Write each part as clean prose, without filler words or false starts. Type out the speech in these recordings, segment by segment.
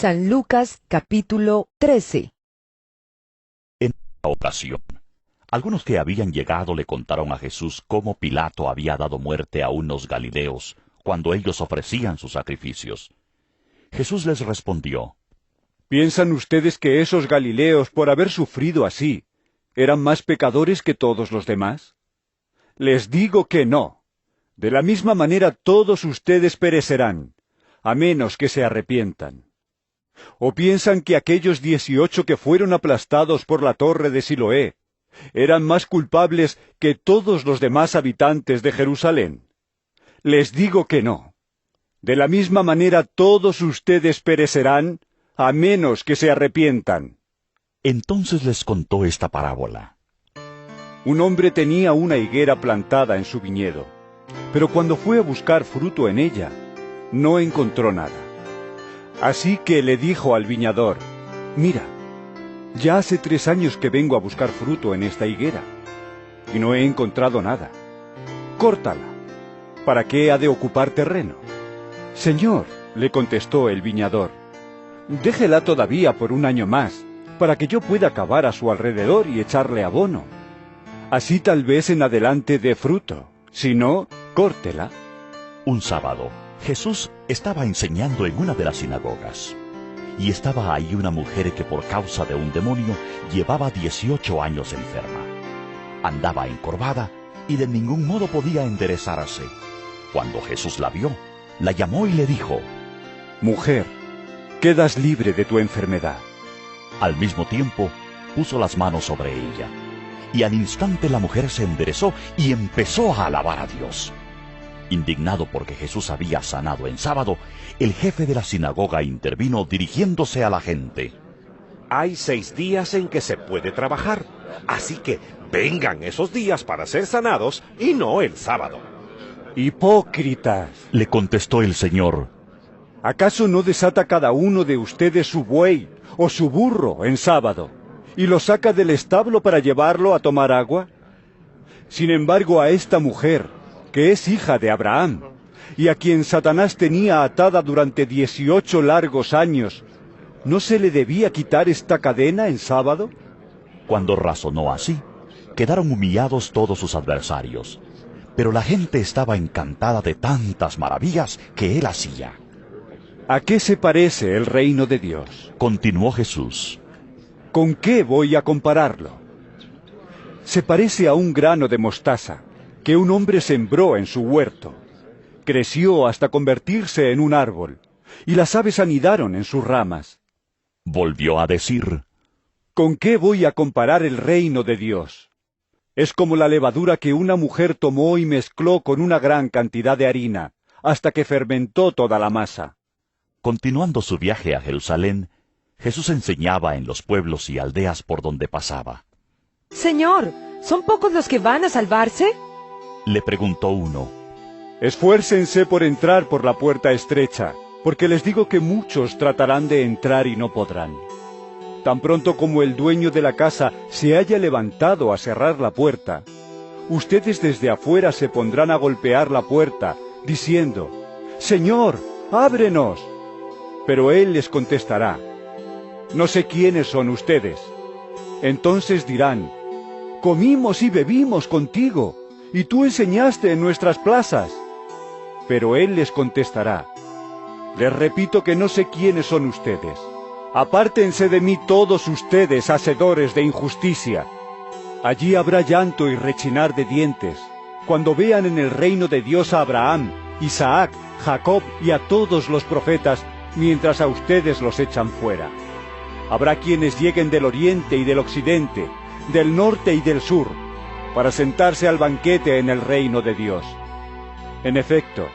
San Lucas capítulo 13. En esta ocasión, algunos que habían llegado le contaron a Jesús cómo Pilato había dado muerte a unos galileos cuando ellos ofrecían sus sacrificios. Jesús les respondió: ¿Piensan ustedes que esos galileos, por haber sufrido así, eran más pecadores que todos los demás? Les digo que no. De la misma manera todos ustedes perecerán, a menos que se arrepientan. ¿O piensan que aquellos 18 que fueron aplastados por la torre de Siloé eran más culpables que todos los demás habitantes de Jerusalén? Les digo que no. De la misma manera todos ustedes perecerán, a menos que se arrepientan. Entonces les contó esta parábola. Un hombre tenía una higuera plantada en su viñedo, pero cuando fue a buscar fruto en ella, no encontró nada. Así que le dijo al viñador: «Mira, ya hace 3 años que vengo a buscar fruto en esta higuera, y no he encontrado nada. Córtala. ¿Para qué ha de ocupar terreno?» «Señor», le contestó el viñador, «déjela todavía por 1 año más, para que yo pueda cavar a su alrededor y echarle abono. Así tal vez en adelante dé fruto, si no, córtela». Un sábado, Jesús estaba enseñando en una de las sinagogas, y estaba ahí una mujer que por causa de un demonio llevaba 18 años enferma. Andaba encorvada y de ningún modo podía enderezarse. Cuando Jesús la vio, la llamó y le dijo: «Mujer, quedas libre de tu enfermedad». Al mismo tiempo, puso las manos sobre ella, y al instante la mujer se enderezó y empezó a alabar a Dios. Indignado porque Jesús había sanado en sábado, el jefe de la sinagoga intervino dirigiéndose a la gente: Hay 6 días en que se puede trabajar, así que vengan esos días para ser sanados y no el sábado. «Hipócritas», le contestó el Señor, ¿acaso no desata cada uno de ustedes su buey o su burro en sábado, y lo saca del establo para llevarlo a tomar agua? Sin embargo, a esta mujer, que es hija de Abraham, y a quien Satanás tenía atada durante 18 largos años, ¿no se le debía quitar esta cadena en sábado? Cuando razonó así, quedaron humillados todos sus adversarios. Pero la gente estaba encantada de tantas maravillas que él hacía. ¿A qué se parece el reino de Dios?, continuó Jesús. ¿Con qué voy a compararlo? Se parece a un grano de mostaza que un hombre sembró en su huerto. Creció hasta convertirse en un árbol, y las aves anidaron en sus ramas. Volvió a decir: ¿Con qué voy a comparar el reino de Dios? Es como la levadura que una mujer tomó y mezcló con una gran cantidad de harina, hasta que fermentó toda la masa. Continuando su viaje a Jerusalén, Jesús enseñaba en los pueblos y aldeas por donde pasaba. Señor, ¿son pocos los que van a salvarse? Le preguntó uno. Esfuércense por entrar por la puerta estrecha, porque les digo que muchos tratarán de entrar y no podrán. Tan pronto como el dueño de la casa se haya levantado a cerrar la puerta, ustedes desde afuera se pondrán a golpear la puerta, diciendo: «Señor, ábrenos». Pero él les contestará: «No sé quiénes son ustedes». Entonces dirán: «Comimos y bebimos contigo, y tú enseñaste en nuestras plazas». Pero él les contestará: «Les repito que no sé quiénes son ustedes. Apártense de mí todos ustedes, hacedores de injusticia». Allí habrá llanto y rechinar de dientes, cuando vean en el reino de Dios a Abraham, Isaac, Jacob y a todos los profetas, mientras a ustedes los echan fuera. Habrá quienes lleguen del oriente y del occidente, del norte y del sur, para sentarse al banquete en el reino de Dios. En efecto,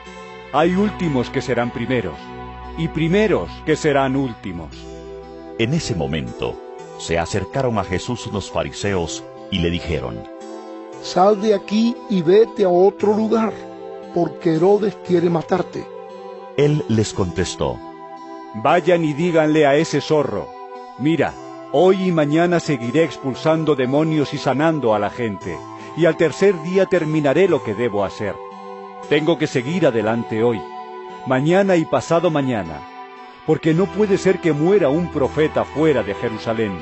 hay últimos que serán primeros, y primeros que serán últimos. En ese momento, se acercaron a Jesús unos fariseos y le dijeron: «Sal de aquí y vete a otro lugar, porque Herodes quiere matarte». Él les contestó: «Vayan y díganle a ese zorro: mira, hoy y mañana seguiré expulsando demonios y sanando a la gente, y al tercer día terminaré lo que debo hacer. Tengo que seguir adelante hoy, mañana y pasado mañana, porque no puede ser que muera un profeta fuera de Jerusalén.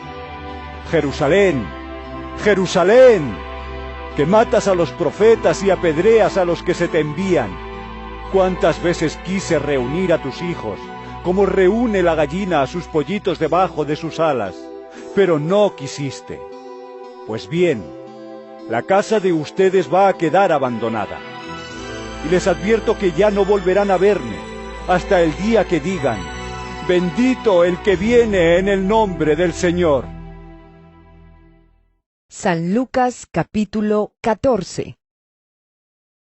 Jerusalén, Jerusalén, que matas a los profetas y apedreas a los que se te envían. ¿Cuántas veces quise reunir a tus hijos, como reúne la gallina a sus pollitos debajo de sus alas? Pero no quisiste. Pues bien, la casa de ustedes va a quedar abandonada. Y les advierto que ya no volverán a verme, hasta el día que digan: bendito el que viene en el nombre del Señor. San Lucas capítulo 14.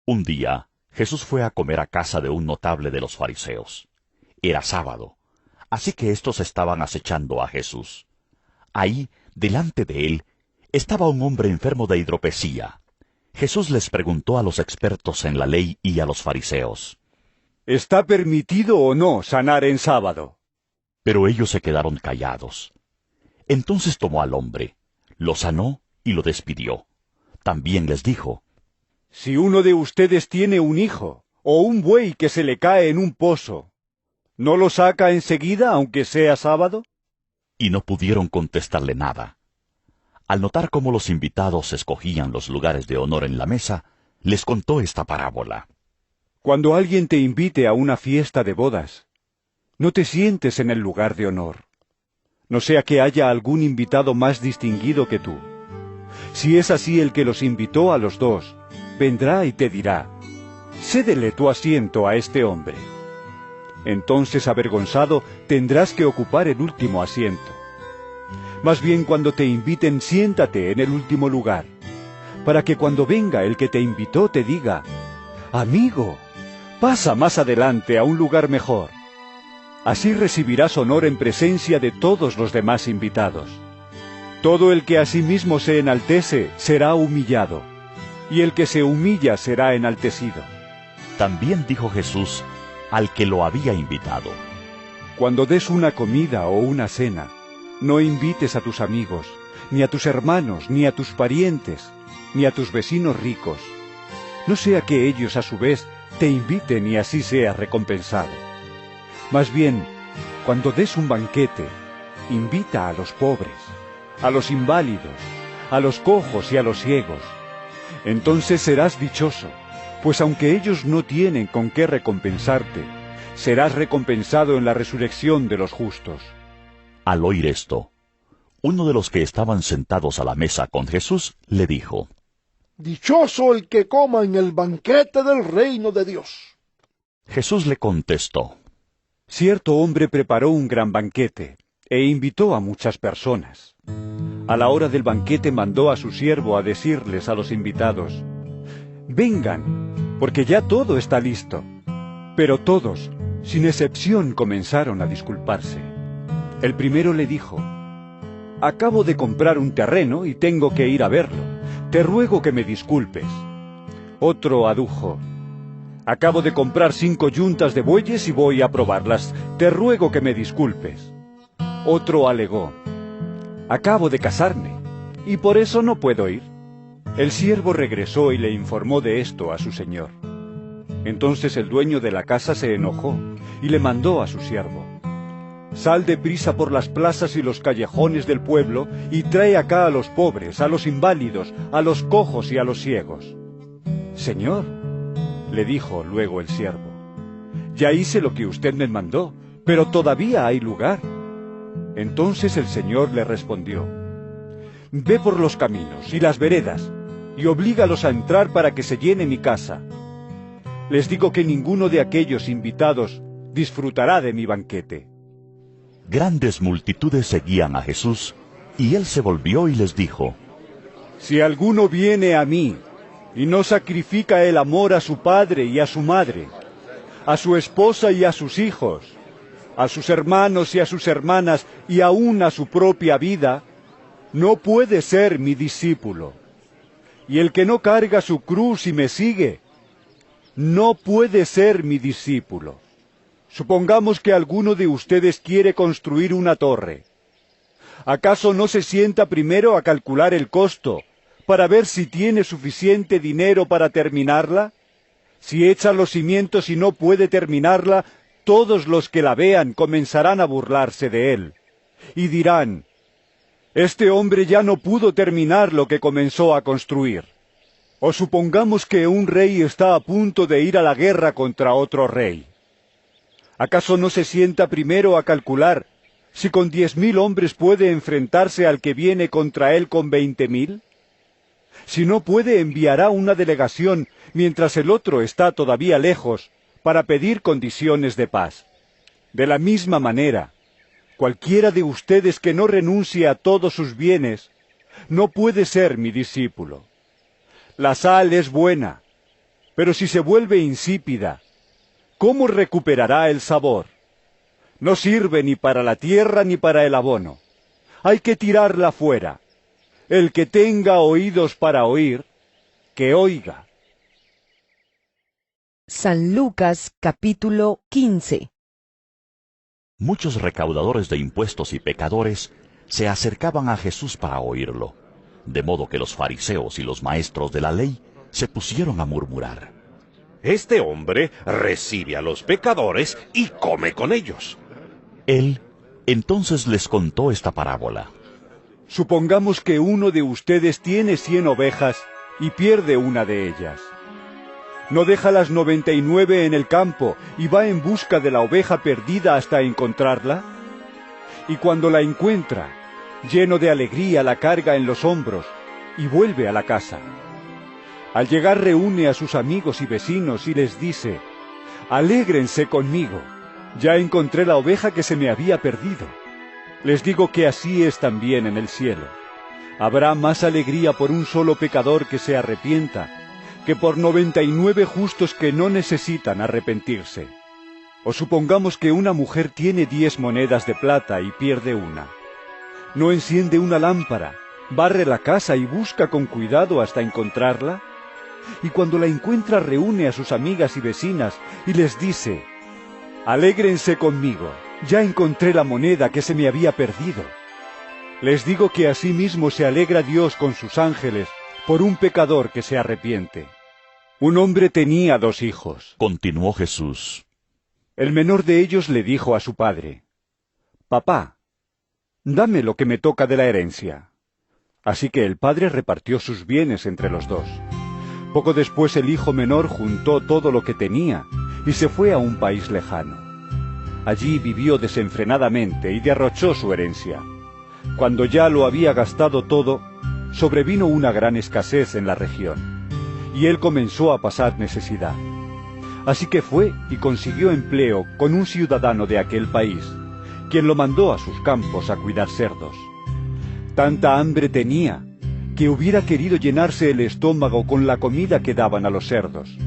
Un día, Jesús fue a comer a casa de un notable de los fariseos. Era sábado, así que éstos estaban acechando a Jesús. Ahí, delante de él, estaba un hombre enfermo de hidropesía. Jesús les preguntó a los expertos en la ley y a los fariseos: ¿está permitido o no sanar en sábado? Pero ellos se quedaron callados. Entonces tomó al hombre, lo sanó y lo despidió. También les dijo: si uno de ustedes tiene un hijo, o un buey que se le cae en un pozo, ¿no lo saca enseguida aunque sea sábado? Y no pudieron contestarle nada. Al notar cómo los invitados escogían los lugares de honor en la mesa, les contó esta parábola. Cuando alguien te invite a una fiesta de bodas, no te sientes en el lugar de honor, no sea que haya algún invitado más distinguido que tú. Si es así, el que los invitó a los dos vendrá y te dirá: cédele tu asiento a este hombre. Entonces, avergonzado, tendrás que ocupar el último asiento. Más bien, cuando te inviten, siéntate en el último lugar, para que cuando venga el que te invitó te diga: amigo, pasa más adelante a un lugar mejor. Así recibirás honor en presencia de todos los demás invitados. Todo el que a sí mismo se enaltece será humillado, y el que se humilla será enaltecido. También dijo Jesús al que lo había invitado: cuando des una comida o una cena, no invites a tus amigos, ni a tus hermanos, ni a tus parientes, ni a tus vecinos ricos, no sea que ellos a su vez te inviten y así seas recompensado. Más bien, cuando des un banquete, invita a los pobres, a los inválidos, a los cojos y a los ciegos. Entonces serás dichoso, pues aunque ellos no tienen con qué recompensarte, serás recompensado en la resurrección de los justos. Al oír esto, uno de los que estaban sentados a la mesa con Jesús le dijo: dichoso el que coma en el banquete del reino de Dios. Jesús le contestó: cierto hombre preparó un gran banquete e invitó a muchas personas. A la hora del banquete mandó a su siervo a decirles a los invitados: vengan, porque ya todo está listo. Pero todos, sin excepción, comenzaron a disculparse. El primero le dijo: acabo de comprar un terreno y tengo que ir a verlo. Te ruego que me disculpes. Otro adujo: acabo de comprar 5 yuntas de bueyes y voy a probarlas. Te ruego que me disculpes. Otro alegó: acabo de casarme y por eso no puedo ir. El siervo regresó y le informó de esto a su señor. Entonces el dueño de la casa se enojó y le mandó a su siervo: sal deprisa por las plazas y los callejones del pueblo y trae acá a los pobres, a los inválidos, a los cojos y a los ciegos. Señor, le dijo luego el siervo, ya hice lo que usted me mandó, pero todavía hay lugar. Entonces el Señor le respondió: ve por los caminos y las veredas y oblígalos a entrar para que se llene mi casa. Les digo que ninguno de aquellos invitados disfrutará de mi banquete. Grandes multitudes seguían a Jesús, y él se volvió y les dijo: si alguno viene a mí y no sacrifica el amor a su padre y a su madre, a su esposa y a sus hijos, a sus hermanos y a sus hermanas, y aún a su propia vida, no puede ser mi discípulo. Y el que no carga su cruz y me sigue, no puede ser mi discípulo. Supongamos que alguno de ustedes quiere construir una torre. ¿Acaso no se sienta primero a calcular el costo para ver si tiene suficiente dinero para terminarla? Si echa los cimientos y no puede terminarla, todos los que la vean comenzarán a burlarse de él, y dirán, este hombre ya no pudo terminar lo que comenzó a construir. O supongamos que un rey está a punto de ir a la guerra contra otro rey. ¿Acaso no se sienta primero a calcular si con 10.000 hombres puede enfrentarse al que viene contra él con 20.000? Si no puede, enviará una delegación mientras el otro está todavía lejos para pedir condiciones de paz. De la misma manera, cualquiera de ustedes que no renuncie a todos sus bienes no puede ser mi discípulo. La sal es buena, pero si se vuelve insípida, ¿cómo recuperará el sabor? No sirve ni para la tierra ni para el abono. Hay que tirarla fuera. El que tenga oídos para oír, que oiga. San Lucas capítulo 15. Muchos recaudadores de impuestos y pecadores se acercaban a Jesús para oírlo, de modo que los fariseos y los maestros de la ley se pusieron a murmurar. Este hombre recibe a los pecadores y come con ellos. Él entonces les contó esta parábola. Supongamos que uno de ustedes tiene 100 ovejas y pierde una de ellas. ¿No deja las 99 en el campo y va en busca de la oveja perdida hasta encontrarla? Y cuando la encuentra, lleno de alegría la carga en los hombros y vuelve a la casa. Al llegar reúne a sus amigos y vecinos y les dice, «Alégrense conmigo, ya encontré la oveja que se me había perdido». Les digo que así es también en el cielo. Habrá más alegría por un solo pecador que se arrepienta, que por 99 justos que no necesitan arrepentirse. O supongamos que una mujer tiene 10 monedas de plata y pierde una. ¿No enciende una lámpara, barre la casa y busca con cuidado hasta encontrarla? Y cuando la encuentra reúne a sus amigas y vecinas y les dice, «Alégrense conmigo, ya encontré la moneda que se me había perdido». Les digo que asimismo se alegra Dios con sus ángeles por un pecador que se arrepiente. Un hombre tenía 2 hijos. Continuó Jesús. El menor de ellos le dijo a su padre, «Papá, dame lo que me toca de la herencia». Así que el padre repartió sus bienes entre los 2. Poco después el hijo menor juntó todo lo que tenía y se fue a un país lejano. Allí vivió desenfrenadamente y derrochó su herencia. Cuando ya lo había gastado todo, sobrevino una gran escasez en la región, y él comenzó a pasar necesidad. Así que fue y consiguió empleo con un ciudadano de aquel país, quien lo mandó a sus campos a cuidar cerdos. Tanta hambre tenía, que hubiera querido llenarse el estómago con la comida que daban a los cerdos,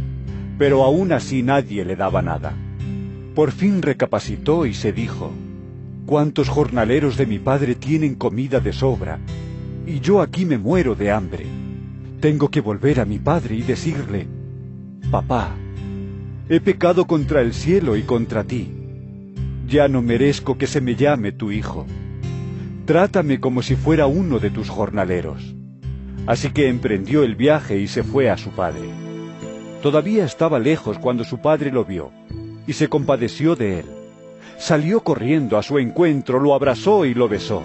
pero aún así nadie le daba nada. Por fin recapacitó y se dijo, «¿Cuántos jornaleros de mi padre tienen comida de sobra? Y yo aquí me muero de hambre. Tengo que volver a mi padre y decirle, «Papá, he pecado contra el cielo y contra ti. Ya no merezco que se me llame tu hijo. Trátame como si fuera uno de tus jornaleros». Así que emprendió el viaje y se fue a su padre. Todavía estaba lejos cuando su padre lo vio, y se compadeció de él. Salió corriendo a su encuentro, lo abrazó y lo besó.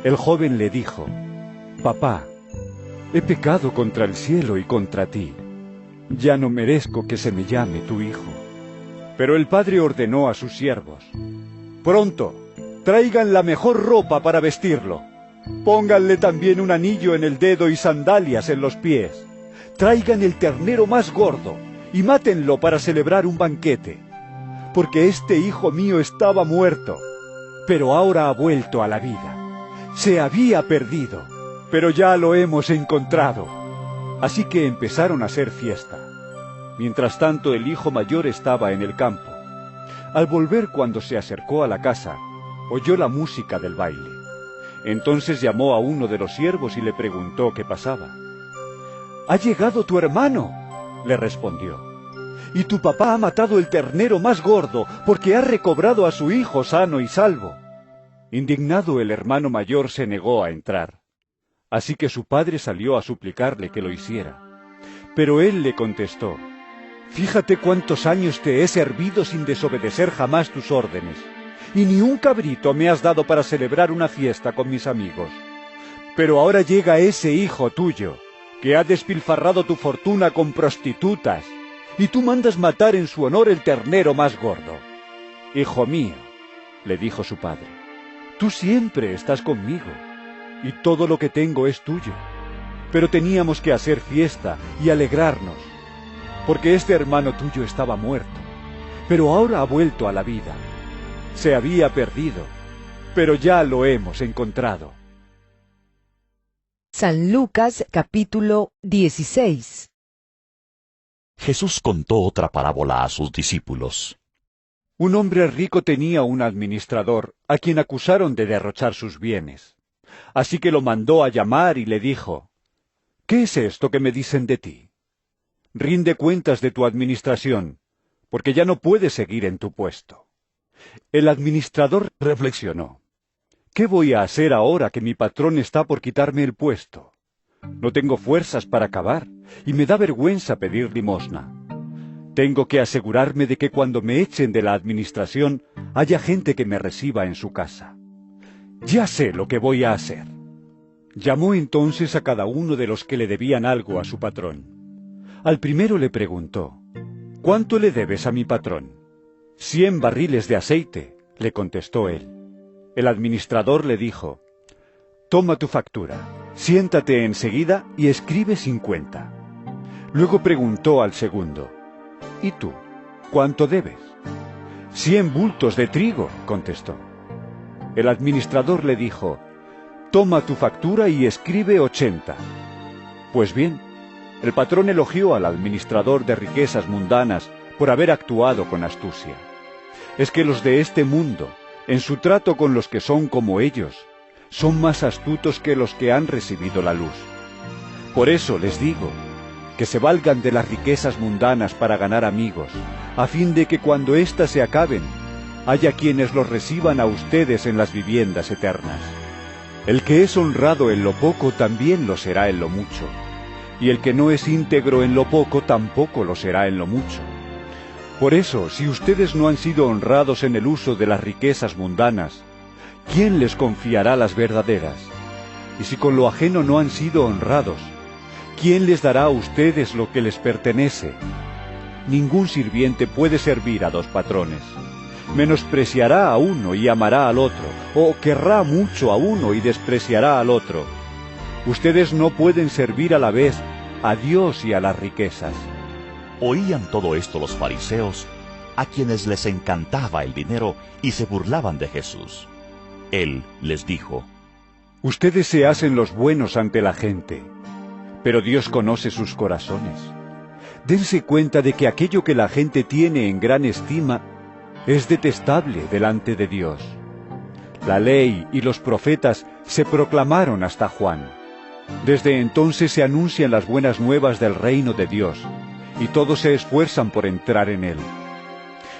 El joven le dijo, «Papá, he pecado contra el cielo y contra ti. Ya no merezco que se me llame tu hijo». Pero el padre ordenó a sus siervos, «Pronto, traigan la mejor ropa para vestirlo. Pónganle también un anillo en el dedo y sandalias en los pies. Traigan el ternero más gordo y mátenlo para celebrar un banquete. Porque este hijo mío estaba muerto, pero ahora ha vuelto a la vida. Se había perdido, pero ya lo hemos encontrado». Así que empezaron a hacer fiesta. Mientras tanto, el hijo mayor estaba en el campo. Al volver, cuando se acercó a la casa, oyó la música del baile. Entonces llamó a uno de los siervos y le preguntó qué pasaba. «¿Ha llegado tu hermano?», le respondió. «Y tu papá ha matado el ternero más gordo porque ha recobrado a su hijo sano y salvo». Indignado, el hermano mayor se negó a entrar. Así que su padre salió a suplicarle que lo hiciera. Pero él le contestó, Fíjate cuántos años te he servido sin desobedecer jamás tus órdenes, y ni un cabrito me has dado para celebrar una fiesta con mis amigos. Pero ahora llega ese hijo tuyo, que ha despilfarrado tu fortuna con prostitutas, y tú mandas matar en su honor el ternero más gordo. Hijo mío, le dijo su padre, tú siempre estás conmigo, y todo lo que tengo es tuyo. Pero teníamos que hacer fiesta y alegrarnos, porque este hermano tuyo estaba muerto, pero ahora ha vuelto a la vida. Se había perdido, pero ya lo hemos encontrado. San Lucas capítulo 16. Jesús contó otra parábola a sus discípulos. Un hombre rico tenía un administrador, a quien acusaron de derrochar sus bienes. Así que lo mandó a llamar y le dijo, «¿Qué es esto que me dicen de ti? Rinde cuentas de tu administración, porque ya no puedes seguir en tu puesto». El administrador reflexionó, «¿Qué voy a hacer ahora que mi patrón está por quitarme el puesto? No tengo fuerzas para acabar, y me da vergüenza pedir limosna. Tengo que asegurarme de que cuando me echen de la administración haya gente que me reciba en su casa. Ya sé lo que voy a hacer». Llamó entonces a cada uno de los que le debían algo a su patrón. Al primero le preguntó, «¿Cuánto le debes a mi patrón?» «100 barriles de aceite», le contestó él. El administrador le dijo, «Toma tu factura, siéntate enseguida y escribe 50». Luego preguntó al segundo, «¿Y tú, cuánto debes?» «100 bultos de trigo», contestó. El administrador le dijo, «Toma tu factura y escribe 80». Pues bien, el patrón elogió al administrador de riquezas mundanas por haber actuado con astucia. Es que los de este mundo, en su trato con los que son como ellos, son más astutos que los que han recibido la luz. Por eso les digo, que se valgan de las riquezas mundanas para ganar amigos, a fin de que cuando éstas se acaben, haya quienes los reciban a ustedes en las viviendas eternas. El que es honrado en lo poco también lo será en lo mucho, y el que no es íntegro en lo poco tampoco lo será en lo mucho. Por eso, si ustedes no han sido honrados en el uso de las riquezas mundanas, ¿quién les confiará las verdaderas? Y si con lo ajeno no han sido honrados, ¿quién les dará a ustedes lo que les pertenece? Ningún sirviente puede servir a dos patrones. Menospreciará a uno y amará al otro, o querrá mucho a uno y despreciará al otro. Ustedes no pueden servir a la vez a Dios y a las riquezas. Oían todo esto los fariseos, a quienes les encantaba el dinero y se burlaban de Jesús. Él les dijo, Ustedes se hacen los buenos ante la gente, pero Dios conoce sus corazones. Dense cuenta de que aquello que la gente tiene en gran estima es detestable delante de Dios. La ley y los profetas se proclamaron hasta Juan. Desde entonces se anuncian las buenas nuevas del reino de Dios, y todos se esfuerzan por entrar en él.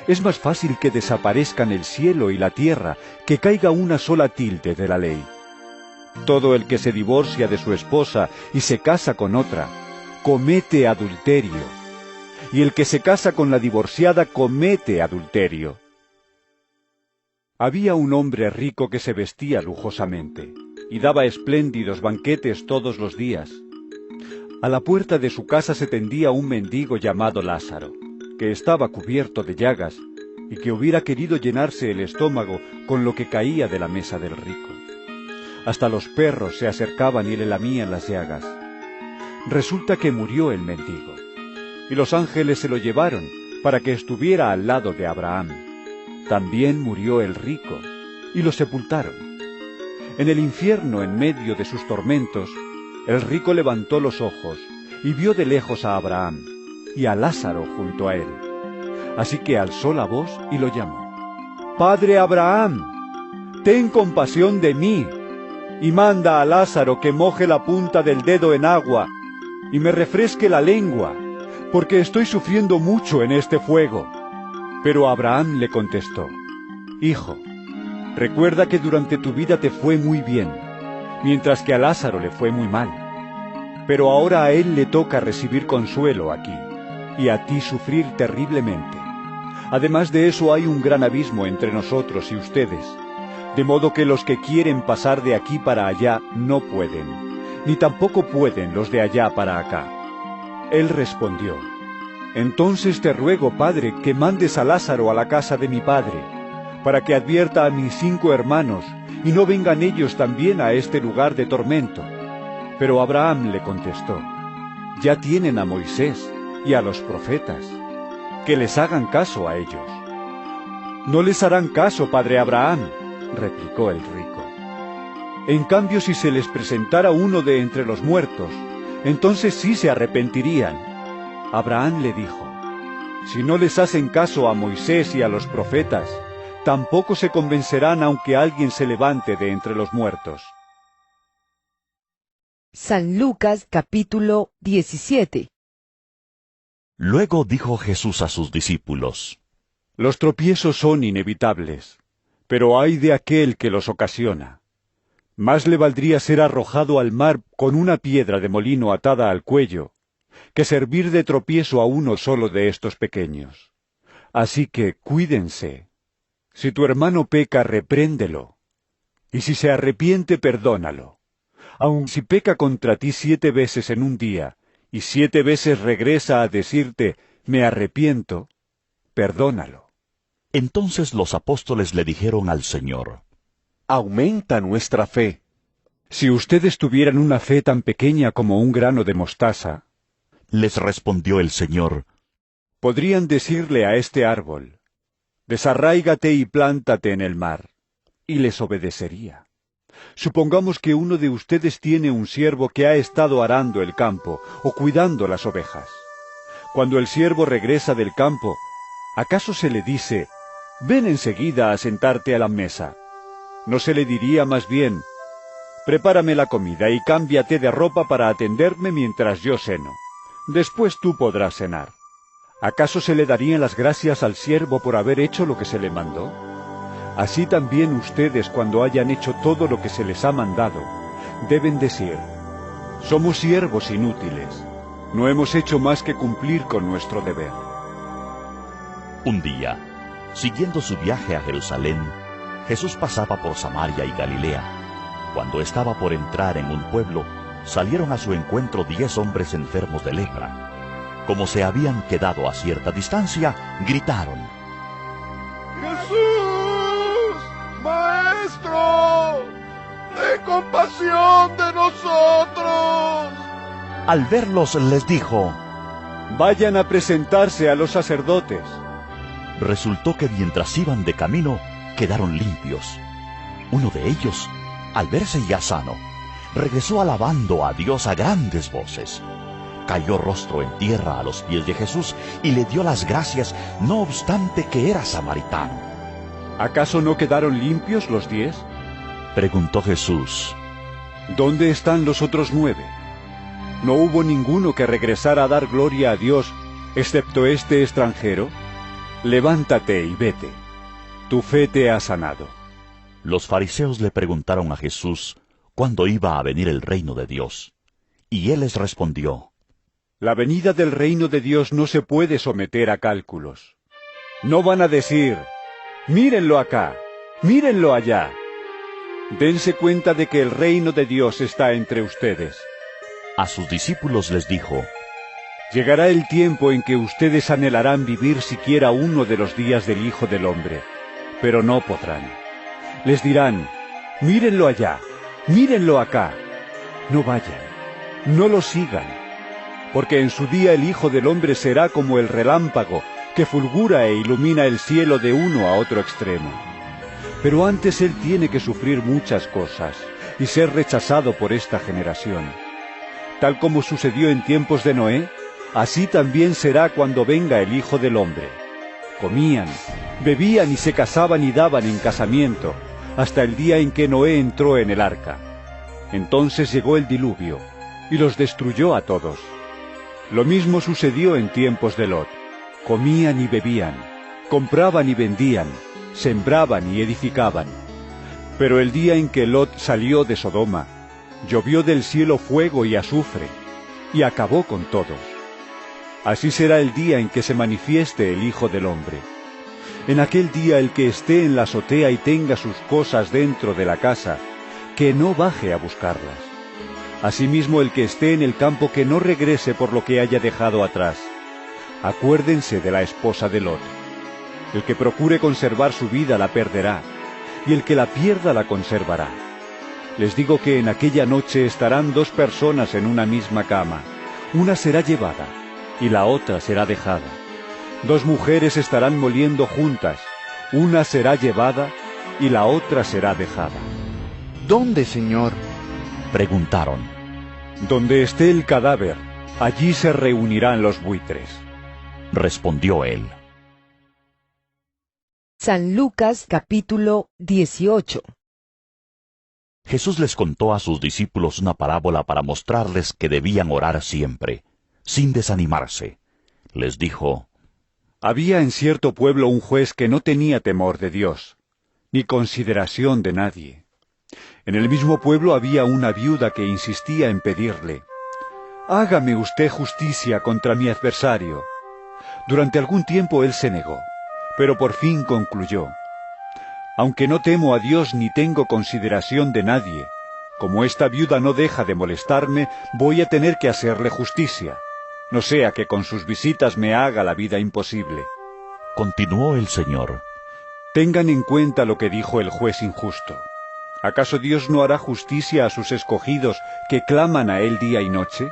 Es más fácil que desaparezcan el cielo y la tierra que caiga una sola tilde de la ley. Todo el que se divorcia de su esposa y se casa con otra, comete adulterio, y el que se casa con la divorciada comete adulterio. Había un hombre rico que se vestía lujosamente, y daba espléndidos banquetes todos los días. A la puerta de su casa se tendía un mendigo llamado Lázaro, que estaba cubierto de llagas, y que hubiera querido llenarse el estómago con lo que caía de la mesa del rico. Hasta los perros se acercaban y le lamían las llagas. Resulta que murió el mendigo, y los ángeles se lo llevaron para que estuviera al lado de Abraham. También murió el rico, y lo sepultaron. En el infierno, en medio de sus tormentos, el rico levantó los ojos y vio de lejos a Abraham y a Lázaro junto a él. Así que alzó la voz y lo llamó. «Padre Abraham, ten compasión de mí, y manda a Lázaro que moje la punta del dedo en agua y me refresque la lengua, porque estoy sufriendo mucho en este fuego». Pero Abraham le contestó, «Hijo, recuerda que durante tu vida te fue muy bien, mientras que a Lázaro le fue muy mal. Pero ahora a él le toca recibir consuelo aquí, y a ti sufrir terriblemente. Además de eso hay un gran abismo entre nosotros y ustedes, de modo que los que quieren pasar de aquí para allá no pueden, ni tampoco pueden los de allá para acá. Él respondió: Entonces te ruego, Padre, que mandes a Lázaro a la casa de mi padre, para que advierta a mis 5 hermanos, y no vengan ellos también a este lugar de tormento. Pero Abraham le contestó: Ya tienen a Moisés y a los profetas, que les hagan caso a ellos. No les harán caso, padre Abraham, replicó el rico. En cambio, si se les presentara uno de entre los muertos, entonces sí se arrepentirían. Abraham le dijo: Si no les hacen caso a Moisés y a los profetas, tampoco se convencerán aunque alguien se levante de entre los muertos. San Lucas capítulo 17. Luego dijo Jesús a sus discípulos: Los tropiezos son inevitables, pero ay de aquel que los ocasiona. Más le valdría ser arrojado al mar con una piedra de molino atada al cuello, que servir de tropiezo a uno solo de estos pequeños. Así que cuídense. Si tu hermano peca, repréndelo, y si se arrepiente, perdónalo. Aun si peca contra ti 7 veces en un día, y 7 veces regresa a decirte, me arrepiento, perdónalo. Entonces los apóstoles le dijeron al Señor: Aumenta nuestra fe. Si ustedes tuvieran una fe tan pequeña como un grano de mostaza, les respondió el Señor, podrían decirle a este árbol, desarráigate y plántate en el mar, y les obedecería. Supongamos que uno de ustedes tiene un siervo que ha estado arando el campo o cuidando las ovejas. Cuando el siervo regresa del campo, ¿acaso se le dice, ven enseguida a sentarte a la mesa? ¿No se le diría más bien, prepárame la comida y cámbiate de ropa para atenderme mientras yo ceno? Después tú podrás cenar. ¿Acaso se le darían las gracias al siervo por haber hecho lo que se le mandó? Así también ustedes, cuando hayan hecho todo lo que se les ha mandado, deben decir, somos siervos inútiles, no hemos hecho más que cumplir con nuestro deber. Un día, siguiendo su viaje a Jerusalén, Jesús pasaba por Samaria y Galilea. Cuando estaba por entrar en un pueblo, salieron a su encuentro 10 hombres enfermos de lepra. Como se habían quedado a cierta distancia, gritaron: ¡Jesús, Maestro, ten compasión de nosotros! Al verlos les dijo: Vayan a presentarse a los sacerdotes. Resultó que mientras iban de camino, quedaron limpios. Uno de ellos, al verse ya sano, regresó alabando a Dios a grandes voces. Cayó rostro en tierra a los pies de Jesús y le dio las gracias, no obstante que era samaritano. ¿Acaso no quedaron limpios los 10? Preguntó Jesús: ¿Dónde están los otros 9? ¿No hubo ninguno que regresara a dar gloria a Dios, excepto este extranjero? Levántate y vete. Tu fe te ha sanado. Los fariseos le preguntaron a Jesús cuándo iba a venir el reino de Dios. Y él les respondió: La venida del reino de Dios no se puede someter a cálculos. No van a decir, mírenlo acá, mírenlo allá. Dense cuenta de que el reino de Dios está entre ustedes. A sus discípulos les dijo: Llegará el tiempo en que ustedes anhelarán vivir siquiera uno de los días del Hijo del Hombre, pero no podrán. Les dirán, mírenlo allá, mírenlo acá. No vayan, no lo sigan, porque en su día el Hijo del Hombre será como el relámpago que fulgura e ilumina el cielo de uno a otro extremo. Pero antes él tiene que sufrir muchas cosas y ser rechazado por esta generación. Tal como sucedió en tiempos de Noé, así también será cuando venga el Hijo del Hombre. Comían, bebían y se casaban y daban en casamiento, hasta el día en que Noé entró en el arca. Entonces llegó el diluvio, y los destruyó a todos. Lo mismo sucedió en tiempos de Lot. Comían y bebían, compraban y vendían, sembraban y edificaban. Pero el día en que Lot salió de Sodoma, llovió del cielo fuego y azufre, y acabó con todos. Así será el día en que se manifieste el Hijo del Hombre. En aquel día el que esté en la azotea y tenga sus cosas dentro de la casa, que no baje a buscarlas. Asimismo el que esté en el campo, que no regrese por lo que haya dejado atrás. Acuérdense de la esposa de Lot. El que procure conservar su vida la perderá, y el que la pierda la conservará. Les digo que en aquella noche estarán 2 personas en una misma cama. Una será llevada, y la otra será dejada. 2 mujeres estarán moliendo juntas. Una será llevada, y la otra será dejada. ¿Dónde, Señor? Preguntaron. Donde esté el cadáver, allí se reunirán los buitres. Respondió él. San Lucas capítulo 18. Jesús les contó a sus discípulos una parábola para mostrarles que debían orar siempre, sin desanimarse. Les dijo: Había en cierto pueblo un juez que no tenía temor de Dios, ni consideración de nadie. En el mismo pueblo había una viuda que insistía en pedirle: «Hágame usted justicia contra mi adversario». Durante algún tiempo él se negó, pero por fin concluyó: «Aunque no temo a Dios ni tengo consideración de nadie, como esta viuda no deja de molestarme, voy a tener que hacerle justicia, no sea que con sus visitas me haga la vida imposible». Continuó el Señor: Tengan en cuenta lo que dijo el juez injusto. ¿Acaso Dios no hará justicia a sus escogidos que claman a Él día y noche?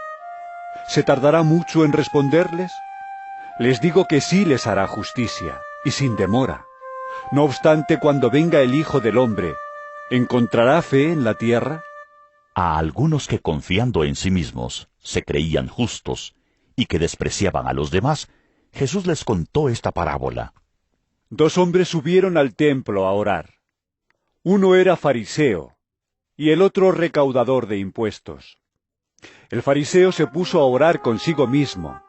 ¿Se tardará mucho en responderles? Les digo que sí les hará justicia, y sin demora. No obstante, cuando venga el Hijo del Hombre, ¿encontrará fe en la tierra? A algunos que, confiando en sí mismos, se creían justos y que despreciaban a los demás, Jesús les contó esta parábola. 2 hombres subieron al templo a orar. Uno era fariseo, y el otro recaudador de impuestos. El fariseo se puso a orar consigo mismo: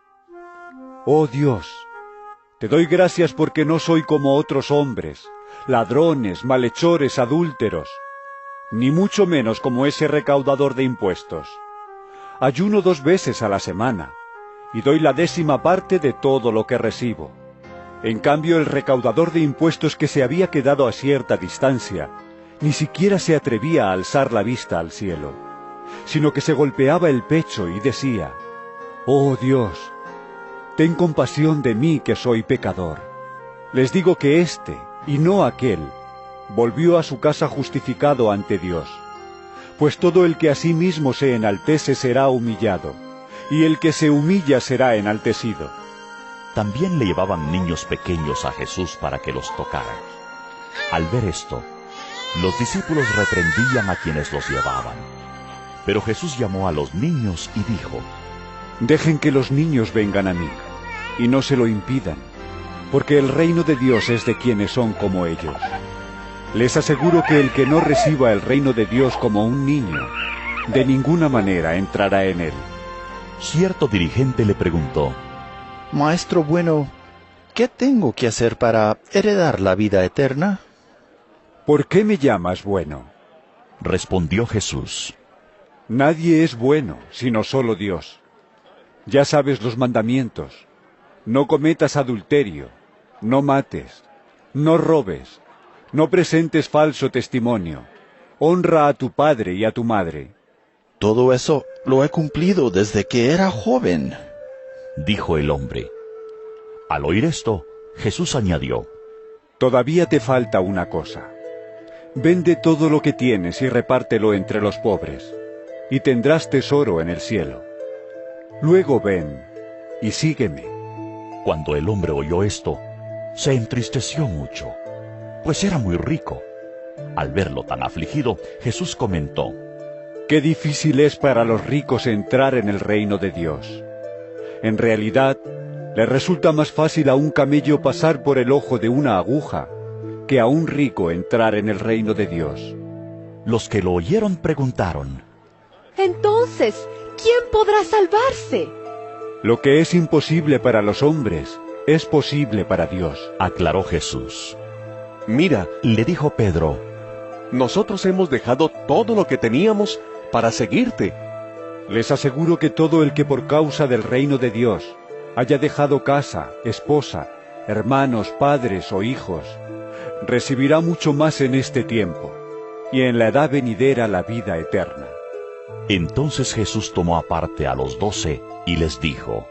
«Oh Dios, te doy gracias porque no soy como otros hombres, ladrones, malhechores, adúlteros, ni mucho menos como ese recaudador de impuestos. Ayuno 2 veces a la semana, y doy la 10ª parte de todo lo que recibo». En cambio, el recaudador de impuestos, que se había quedado a cierta distancia, ni siquiera se atrevía a alzar la vista al cielo, sino que se golpeaba el pecho y decía: «Oh Dios, ten compasión de mí que soy pecador». Les digo que éste, y no aquel, volvió a su casa justificado ante Dios. Pues todo el que a sí mismo se enaltece será humillado, y el que se humilla será enaltecido. También le llevaban niños pequeños a Jesús para que los tocara. Al ver esto, los discípulos reprendían a quienes los llevaban. Pero Jesús llamó a los niños y dijo: Dejen que los niños vengan a mí, y no se lo impidan, porque el reino de Dios es de quienes son como ellos. Les aseguro que el que no reciba el reino de Dios como un niño, de ninguna manera entrará en él. Cierto dirigente le preguntó: Maestro bueno, ¿qué tengo que hacer para heredar la vida eterna? ¿Por qué me llamas bueno? Respondió Jesús: Nadie es bueno, sino solo Dios. Ya sabes los mandamientos: no cometas adulterio, no mates, no robes, no presentes falso testimonio, honra a tu padre y a tu madre. Todo eso lo he cumplido desde que era joven, dijo el hombre. Al oír esto, Jesús añadió: Todavía te falta una cosa. Vende todo lo que tienes y repártelo entre los pobres, y tendrás tesoro en el cielo. Luego ven y sígueme. Cuando el hombre oyó esto, se entristeció mucho, pues era muy rico. Al verlo tan afligido, Jesús comentó: Qué difícil es para los ricos entrar en el reino de Dios. En realidad, le resulta más fácil a un camello pasar por el ojo de una aguja que a un rico entrar en el reino de Dios. Los que lo oyeron preguntaron: Entonces, ¿quién podrá salvarse? Lo que es imposible para los hombres es posible para Dios, aclaró Jesús. Mira, Le dijo Pedro: nosotros hemos dejado todo lo que teníamos para seguirte. les aseguro que todo el que por causa del reino de Dios haya dejado casa, esposa, hermanos, padres o hijos, recibirá mucho más en este tiempo, y en la edad venidera la vida eterna. Entonces Jesús tomó aparte a los 12 y les dijo: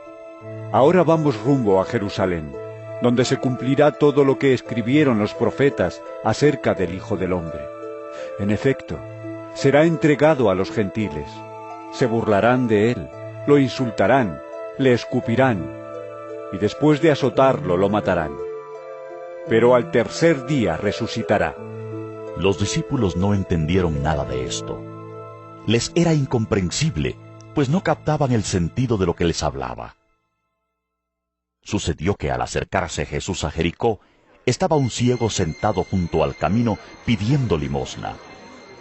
Ahora vamos rumbo a Jerusalén, donde se cumplirá todo lo que escribieron los profetas acerca del Hijo del Hombre. En efecto, será entregado a los gentiles. Se burlarán de él, lo insultarán, le escupirán, y después de azotarlo lo matarán. Pero al tercer día resucitará. Los discípulos no entendieron nada de esto. Les era incomprensible, pues no captaban el sentido de lo que les hablaba. Sucedió que al acercarse Jesús a Jericó, estaba un ciego sentado junto al camino pidiendo limosna.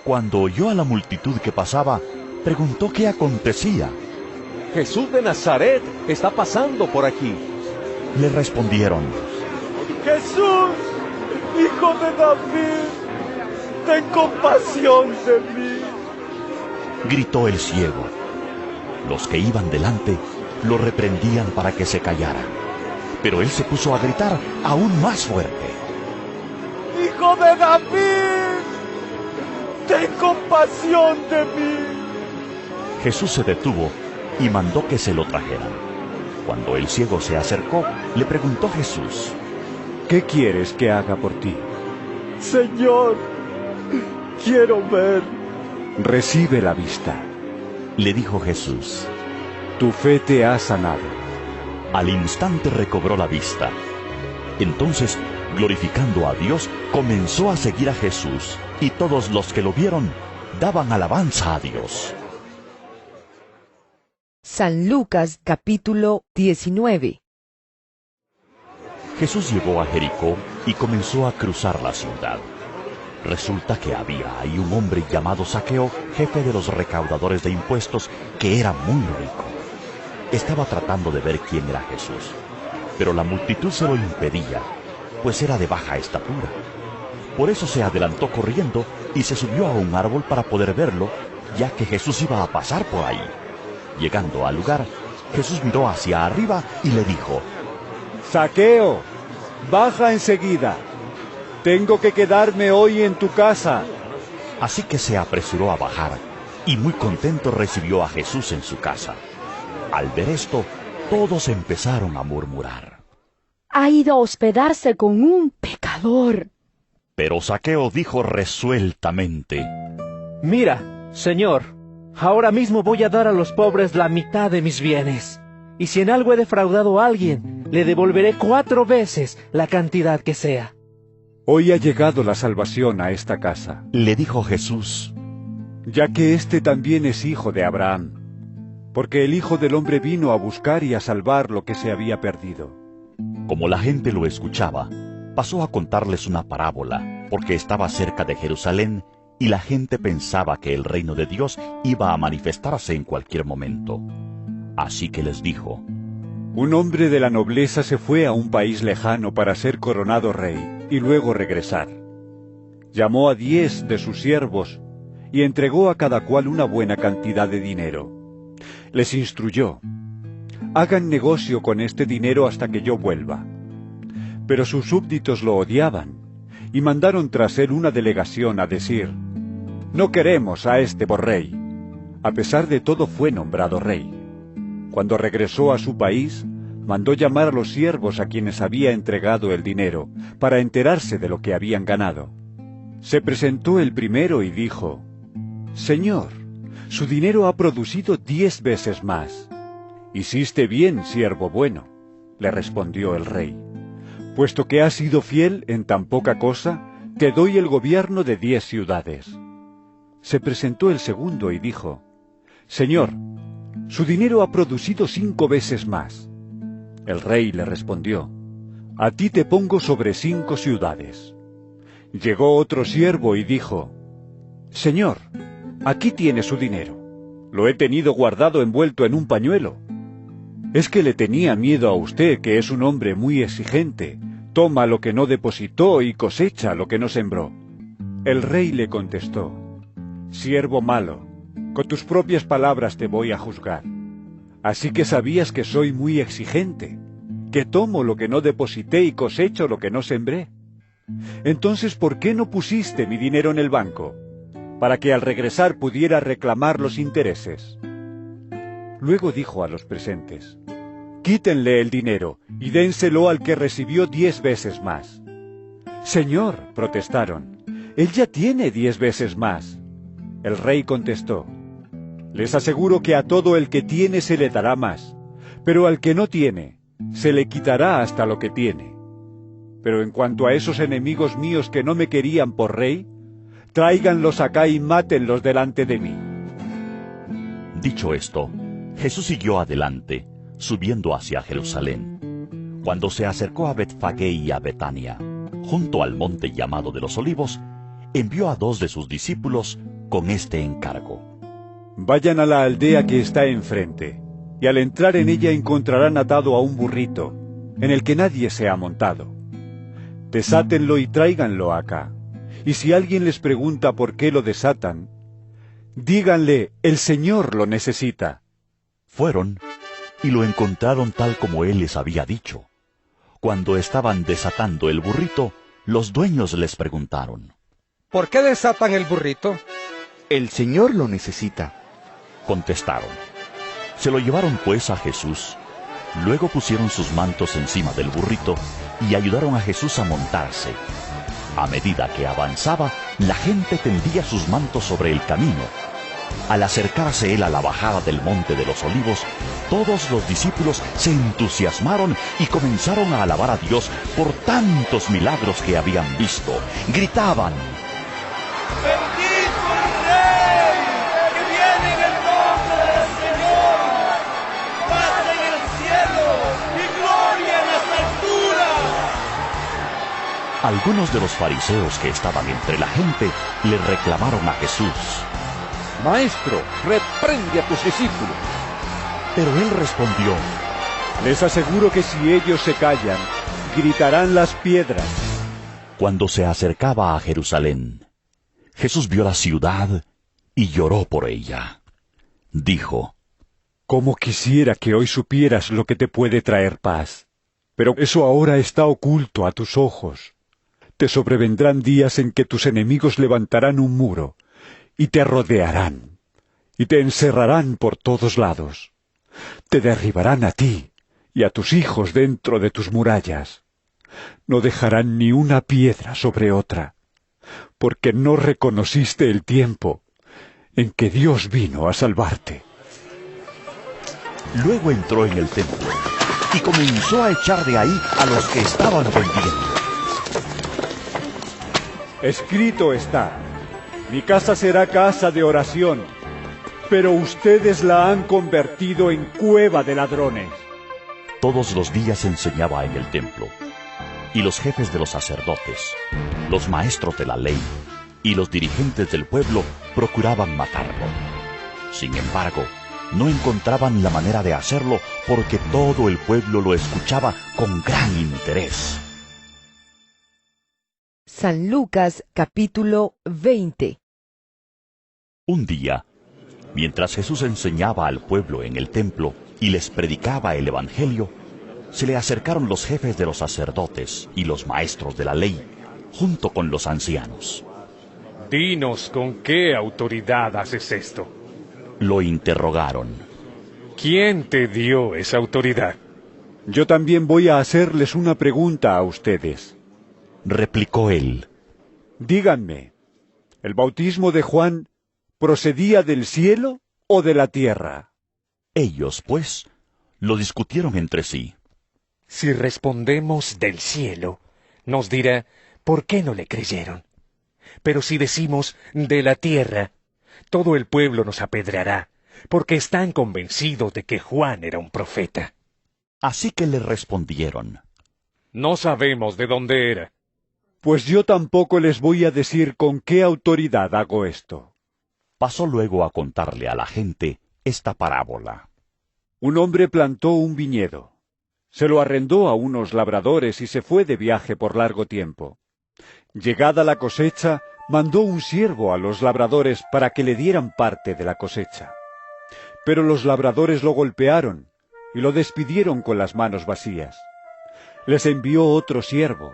Cuando oyó a la multitud que pasaba, preguntó qué acontecía. Jesús de Nazaret está pasando por aquí. Le respondieron: Jesús, hijo de David, ten compasión de mí. Gritó el ciego. Los que iban delante lo reprendían para que se callara, pero él se puso a gritar aún más fuerte: ¡Hijo de David! ¡Ten compasión de mí! Jesús se detuvo y mandó que se lo trajeran. Cuando el ciego se acercó, le preguntó Jesús: ¿Qué quieres que haga por ti? Señor, quiero ver. Recibe la vista. Le dijo Jesús. Tu fe te ha sanado. Al instante recobró la vista. Entonces, glorificando a Dios, comenzó a seguir a Jesús, y todos los que lo vieron daban alabanza a Dios. San Lucas capítulo 19. Jesús llegó a Jericó y comenzó a cruzar la ciudad. Resulta que había ahí un hombre llamado Zaqueo, jefe de los recaudadores de impuestos, que era muy rico. Estaba tratando de ver quién era Jesús, pero la multitud se lo impedía, pues era de baja estatura. Por eso se adelantó corriendo y se subió a un árbol para poder verlo, ya que Jesús iba a pasar por ahí. Llegando al lugar, Jesús miró hacia arriba y le dijo: Zaqueo, baja enseguida. Tengo que quedarme hoy en tu casa. Así que se apresuró a bajar, y muy contento recibió a Jesús en su casa. Al ver esto, todos empezaron a murmurar: Ha ido a hospedarse con un pecador. Pero Zaqueo dijo resueltamente: Mira, Señor, ahora mismo voy a dar a los pobres la mitad de mis bienes. Y si en algo he defraudado a alguien, le devolveré 4 veces la cantidad que sea. Hoy ha llegado la salvación a esta casa, le dijo Jesús, ya que éste también es hijo de Abraham, porque el Hijo del Hombre vino a buscar y a salvar lo que se había perdido. Como la gente lo escuchaba, pasó a contarles una parábola, porque estaba cerca de Jerusalén, y la gente pensaba que el reino de Dios iba a manifestarse en cualquier momento. Así que les dijo: Un hombre de la nobleza se fue a un país lejano para ser coronado rey y luego regresar. Llamó a 10 de sus siervos y entregó a cada cual una buena cantidad de dinero. Les instruyó: hagan negocio con este dinero hasta que yo vuelva. Pero sus súbditos lo odiaban y mandaron tras él una delegación a decir: no queremos a este por rey. A pesar de todo fue nombrado rey. Cuando regresó a su país, mandó llamar a los siervos a quienes había entregado el dinero, para enterarse de lo que habían ganado. Se presentó el primero y dijo: Señor, su dinero ha producido 10 veces más. Hiciste bien, siervo bueno, le respondió el rey. Puesto que has sido fiel en tan poca cosa, te doy el gobierno de 10 ciudades. Se presentó el segundo y dijo: Señor, su dinero ha producido 5 veces más. El rey le respondió: a ti te pongo sobre 5 ciudades. Llegó otro siervo y dijo: Señor, aquí tiene su dinero. Lo he tenido guardado envuelto en un pañuelo. Es que le tenía miedo a usted, que es un hombre muy exigente. Toma lo que no depositó y cosecha lo que no sembró. El rey le contestó: Siervo malo, con tus propias palabras te voy a juzgar. Así que sabías que soy muy exigente, que tomo lo que no deposité y cosecho lo que no sembré. Entonces, ¿por qué no pusiste mi dinero en el banco? Para que al regresar pudiera reclamar los intereses. Luego dijo a los presentes: quítenle el dinero y dénselo al que recibió 10 veces más. Señor, protestaron, él ya tiene 10 veces más. El rey contestó: les aseguro que a todo el que tiene se le dará más, pero al que no tiene, se le quitará hasta lo que tiene. Pero en cuanto a esos enemigos míos que no me querían por rey, tráiganlos acá y mátenlos delante de mí. Dicho esto, Jesús siguió adelante, subiendo hacia Jerusalén. Cuando se acercó a Betfagé y a Betania, junto al monte llamado de los Olivos, envió a 2 de sus discípulos con este encargo: vayan a la aldea que está enfrente, y al entrar en ella encontrarán atado a un burrito, en el que nadie se ha montado. Desátenlo y tráiganlo acá. Y si alguien les pregunta por qué lo desatan, díganle: el Señor lo necesita. Fueron y lo encontraron tal como él les había dicho. Cuando estaban desatando el burrito, los dueños les preguntaron: ¿por qué desatan el burrito? El Señor lo necesita. Contestaron. Se lo llevaron pues a Jesús. Luego pusieron sus mantos encima del burrito y ayudaron a Jesús a montarse. A medida que avanzaba, la gente tendía sus mantos sobre el camino. Al acercarse él a la bajada del monte de los Olivos, todos los discípulos se entusiasmaron y comenzaron a alabar a Dios por tantos milagros que habían visto. Gritaban: ¡bendito el Rey que viene en el nombre del Señor! ¡Paz en el cielo y gloria en las alturas! Algunos de los fariseos que estaban entre la gente le reclamaron a Jesús: Maestro, reprende a tus discípulos. Pero él respondió: les aseguro que si ellos se callan, gritarán las piedras. Cuando se acercaba a Jerusalén, Jesús vio la ciudad y lloró por ella. Dijo: cómo quisiera que hoy supieras lo que te puede traer paz. Pero eso ahora está oculto a tus ojos. Te sobrevendrán días en que tus enemigos levantarán un muro, y te rodearán, y te encerrarán por todos lados. Te derribarán a ti y a tus hijos dentro de tus murallas. No dejarán ni una piedra sobre otra, porque no reconociste el tiempo en que Dios vino a salvarte. Luego entró en el templo y comenzó a echar de ahí a los que estaban vendiendo. Escrito está: mi casa será casa de oración, pero ustedes la han convertido en cueva de ladrones. Todos los días enseñaba en el templo, y los jefes de los sacerdotes, los maestros de la ley y los dirigentes del pueblo procuraban matarlo. Sin embargo, no encontraban la manera de hacerlo porque todo el pueblo lo escuchaba con gran interés. San Lucas capítulo 20. Un día, mientras Jesús enseñaba al pueblo en el templo y les predicaba el Evangelio, se le acercaron los jefes de los sacerdotes y los maestros de la ley, junto con los ancianos. Dinos con qué autoridad haces esto. Lo interrogaron. ¿Quién te dio esa autoridad? Yo también voy a hacerles una pregunta a ustedes. Replicó él. Díganme, ¿el bautismo de Juan procedía del cielo o de la tierra? Ellos, pues, lo discutieron entre sí. Si respondemos del cielo, nos dirá, ¿por qué no le creyeron? Pero si decimos de la tierra, todo el pueblo nos apedreará, porque están convencidos de que Juan era un profeta. Así que le respondieron: No sabemos de dónde era. Pues yo tampoco les voy a decir con qué autoridad hago esto. Pasó luego a contarle a la gente esta parábola. Un hombre plantó un viñedo. Se lo arrendó a unos labradores y se fue de viaje por largo tiempo. Llegada la cosecha, mandó un siervo a los labradores para que le dieran parte de la cosecha. Pero los labradores lo golpearon y lo despidieron con las manos vacías. Les envió otro siervo,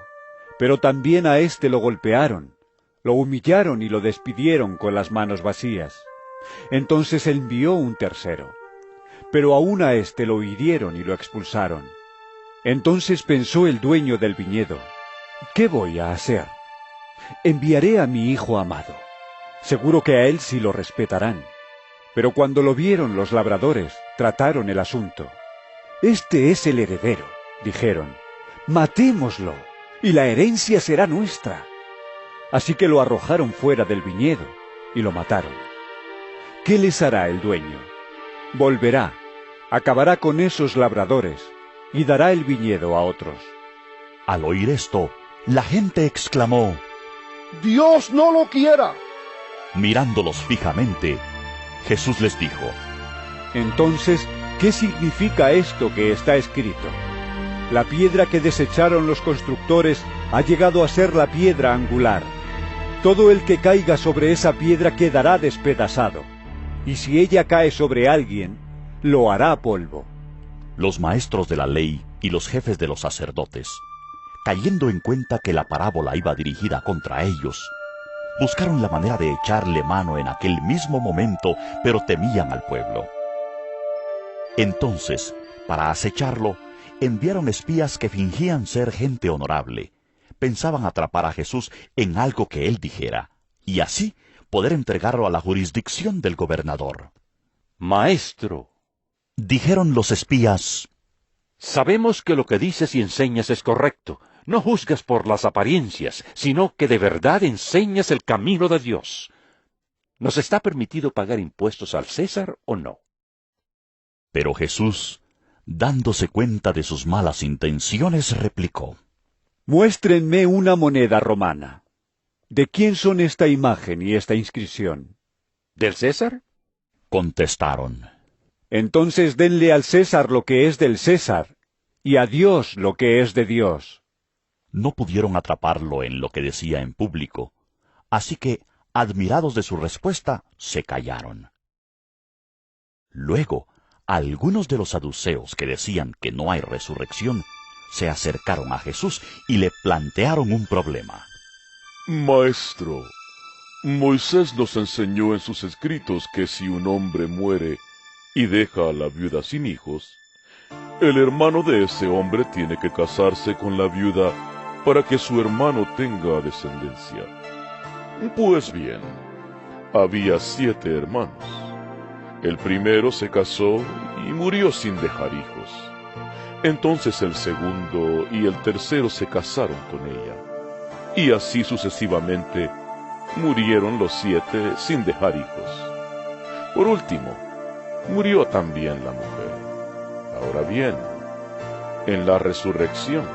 pero también a éste lo golpearon, lo humillaron y lo despidieron con las manos vacías. Entonces envió un tercero, pero aún a éste lo hirieron y lo expulsaron. Entonces pensó el dueño del viñedo: ¿qué voy a hacer? Enviaré a mi hijo amado. Seguro que a él sí lo respetarán. Pero cuando lo vieron los labradores, trataron el asunto. Este es el heredero, dijeron. Matémoslo, y la herencia será nuestra. Así que lo arrojaron fuera del viñedo y lo mataron. ¿Qué les hará el dueño? Volverá, acabará con esos labradores y dará el viñedo a otros. Al oír esto, la gente exclamó: ¡Dios no lo quiera! Mirándolos fijamente, Jesús les dijo: Entonces, ¿qué significa esto que está escrito? La piedra que desecharon los constructores ha llegado a ser la piedra angular. Todo el que caiga sobre esa piedra quedará despedazado, y si ella cae sobre alguien, lo hará polvo. Los maestros de la ley y los jefes de los sacerdotes, cayendo en cuenta que la parábola iba dirigida contra ellos, buscaron la manera de echarle mano en aquel mismo momento, pero temían al pueblo. Entonces, para acecharlo, enviaron espías que fingían ser gente honorable. Pensaban atrapar a Jesús en algo que él dijera, y así poder entregarlo a la jurisdicción del gobernador. Maestro, dijeron los espías, sabemos que lo que dices y enseñas es correcto. No juzgas por las apariencias, sino que de verdad enseñas el camino de Dios. ¿Nos está permitido pagar impuestos al César o no? Pero Jesús, dándose cuenta de sus malas intenciones, replicó: Muéstrenme una moneda romana. ¿De quién son esta imagen y esta inscripción? ¿Del César? Contestaron. Entonces denle al César lo que es del César, y a Dios lo que es de Dios. No pudieron atraparlo en lo que decía en público, así que, admirados de su respuesta, se callaron. Luego, algunos de los saduceos que decían que no hay resurrección, se acercaron a Jesús y le plantearon un problema. Maestro, Moisés nos enseñó en sus escritos que si un hombre muere y deja a la viuda sin hijos, el hermano de ese hombre tiene que casarse con la viuda para que su hermano tenga descendencia. Pues bien, había 7 hermanos. El primero se casó y murió sin dejar hijos. Entonces el segundo y el tercero se casaron con ella. Y así sucesivamente murieron los 7 sin dejar hijos. Por último, murió también la mujer. Ahora bien, en la resurrección,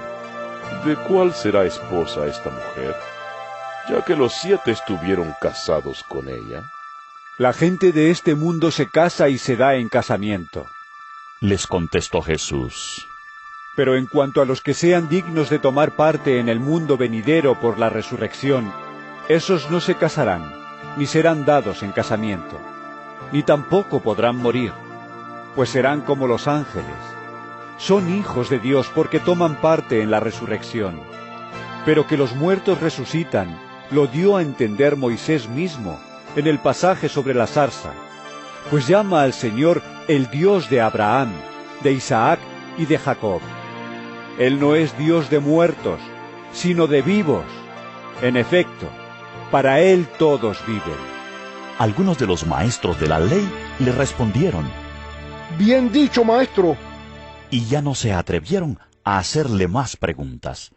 ¿de cuál será esposa esta mujer? Ya que los 7 estuvieron casados con ella. La gente de este mundo se casa y se da en casamiento. Les contestó Jesús. Pero en cuanto a los que sean dignos de tomar parte en el mundo venidero por la resurrección, esos no se casarán, ni serán dados en casamiento, ni tampoco podrán morir, pues serán como los ángeles. Son hijos de Dios porque toman parte en la resurrección. Pero que los muertos resucitan, lo dio a entender Moisés mismo en el pasaje sobre la zarza, pues llama al Señor el Dios de Abraham, de Isaac y de Jacob. Él no es Dios de muertos, sino de vivos. En efecto, para Él todos viven. Algunos de los maestros de la ley le respondieron: Bien dicho, maestro. Y ya no se atrevieron a hacerle más preguntas.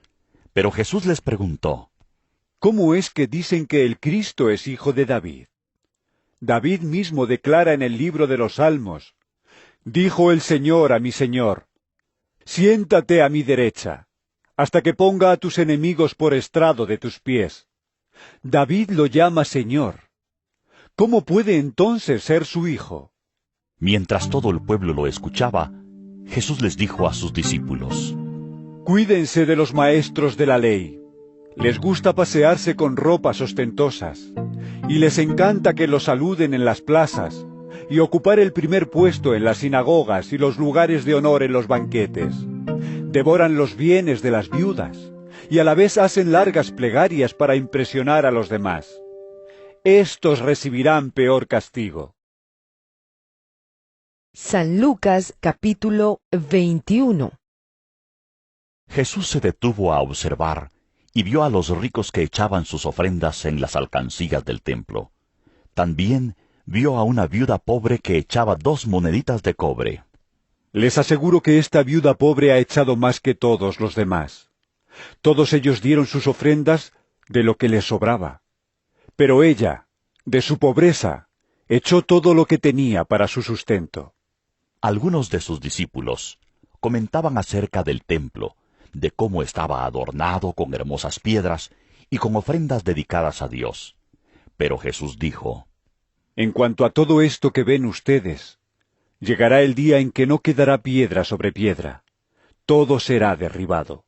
Pero Jesús les preguntó: ¿Cómo es que dicen que el Cristo es hijo de David? David mismo declara en el libro de los Salmos: Dijo el Señor a mi Señor: Siéntate a mi derecha, hasta que ponga a tus enemigos por estrado de tus pies. David lo llama Señor. ¿Cómo puede entonces ser su hijo? Mientras todo el pueblo lo escuchaba, Jesús les dijo a sus discípulos: Cuídense de los maestros de la ley. Les gusta pasearse con ropas ostentosas, y les encanta que los saluden en las plazas, y ocupar el primer puesto en las sinagogas y los lugares de honor en los banquetes. Devoran los bienes de las viudas y a la vez hacen largas plegarias para impresionar a los demás. Estos recibirán peor castigo. San Lucas capítulo 21. Jesús se detuvo a observar y vio a los ricos que echaban sus ofrendas en las alcancías del templo. También vio a una viuda pobre que echaba 2 moneditas de cobre. Les aseguro que esta viuda pobre ha echado más que todos los demás. Todos ellos dieron sus ofrendas de lo que les sobraba. Pero ella, de su pobreza, echó todo lo que tenía para su sustento. Algunos de sus discípulos comentaban acerca del templo, de cómo estaba adornado con hermosas piedras y con ofrendas dedicadas a Dios. Pero Jesús dijo: En cuanto a todo esto que ven ustedes, llegará el día en que no quedará piedra sobre piedra. Todo será derribado.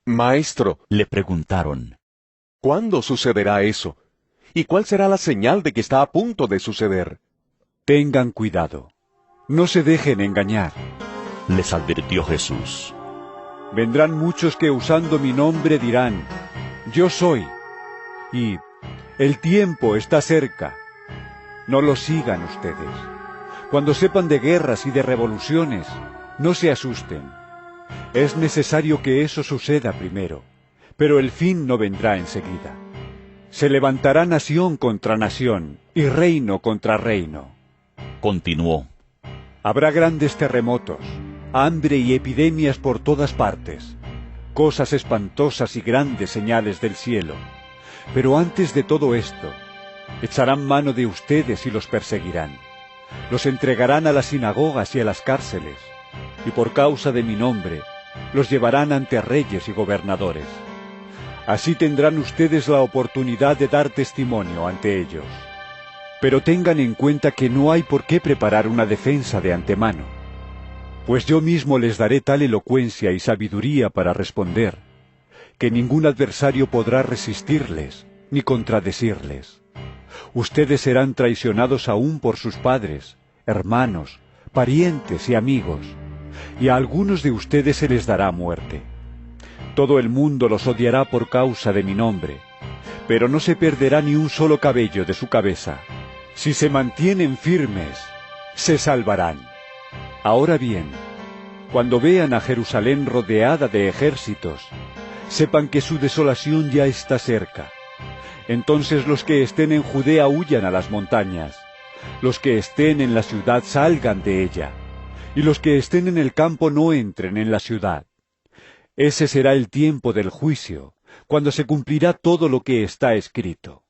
Maestro, le preguntaron, ¿cuándo sucederá eso? ¿Y cuál será la señal de que está a punto de suceder? Tengan cuidado. No se dejen engañar. Les advirtió Jesús. Vendrán muchos que usando mi nombre dirán: Yo soy, y el tiempo está cerca. No lo sigan ustedes. Cuando sepan de guerras y de revoluciones, no se asusten. Es necesario que eso suceda primero, pero el fin no vendrá enseguida. Se levantará nación contra nación y reino contra reino. Continuó: Habrá grandes terremotos, hambre y epidemias por todas partes, cosas espantosas y grandes señales del cielo. Pero antes de todo esto, echarán mano de ustedes y los perseguirán. Los entregarán a las sinagogas y a las cárceles, y por causa de mi nombre, los llevarán ante reyes y gobernadores. Así tendrán ustedes la oportunidad de dar testimonio ante ellos. Pero tengan en cuenta que no hay por qué preparar una defensa de antemano, pues yo mismo les daré tal elocuencia y sabiduría para responder, que ningún adversario podrá resistirles ni contradecirles. Ustedes serán traicionados aún por sus padres, hermanos, parientes y amigos, y a algunos de ustedes se les dará muerte. Todo el mundo los odiará por causa de mi nombre, pero no se perderá ni un solo cabello de su cabeza. Si se mantienen firmes, se salvarán. Ahora bien, cuando vean a Jerusalén rodeada de ejércitos, sepan que su desolación ya está cerca. Entonces los que estén en Judea huyan a las montañas, los que estén en la ciudad salgan de ella, y los que estén en el campo no entren en la ciudad. Ese será el tiempo del juicio, cuando se cumplirá todo lo que está escrito.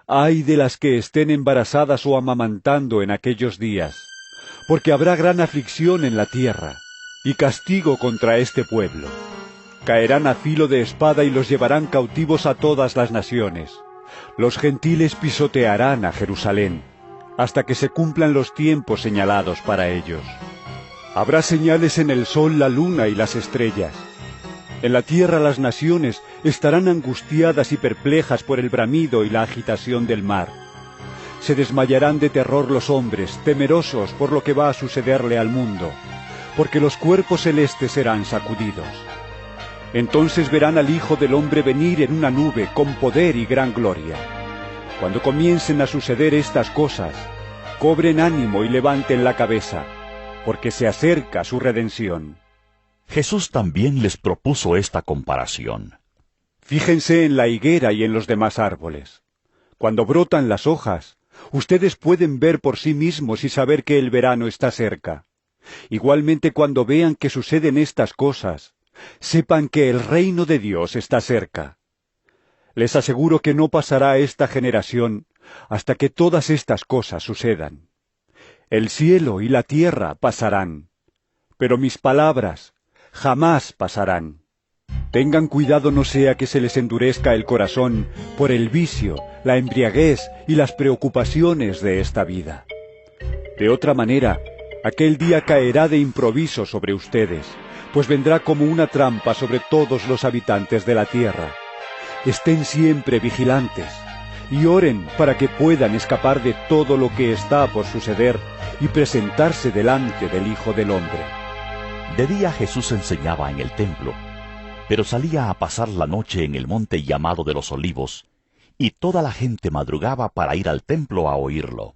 Ay de las que estén embarazadas o amamantando en aquellos días, porque habrá gran aflicción en la tierra, y castigo contra este pueblo. Caerán a filo de espada y los llevarán cautivos a todas las naciones. Los gentiles pisotearán a Jerusalén, hasta que se cumplan los tiempos señalados para ellos. Habrá señales en el sol, la luna y las estrellas. En la tierra las naciones estarán angustiadas y perplejas por el bramido y la agitación del mar. Se desmayarán de terror los hombres, temerosos por lo que va a sucederle al mundo, porque los cuerpos celestes serán sacudidos. Entonces verán al Hijo del Hombre venir en una nube con poder y gran gloria. Cuando comiencen a suceder estas cosas, cobren ánimo y levanten la cabeza, porque se acerca su redención. Jesús también les propuso esta comparación. Fíjense en la higuera y en los demás árboles. Cuando brotan las hojas, ustedes pueden ver por sí mismos y saber que el verano está cerca. Igualmente, cuando vean que suceden estas cosas, sepan que el reino de Dios está cerca. Les aseguro que no pasará esta generación hasta que todas estas cosas sucedan. El cielo y la tierra pasarán, pero mis palabras jamás pasarán. Tengan cuidado no sea que se les endurezca el corazón por el vicio, la embriaguez y las preocupaciones de esta vida. De otra manera, aquel día caerá de improviso sobre ustedes, pues vendrá como una trampa sobre todos los habitantes de la tierra. Estén siempre vigilantes y oren para que puedan escapar de todo lo que está por suceder y presentarse delante del Hijo del Hombre. De día Jesús enseñaba en el templo, pero salía a pasar la noche en el monte llamado de los Olivos, y toda la gente madrugaba para ir al templo a oírlo.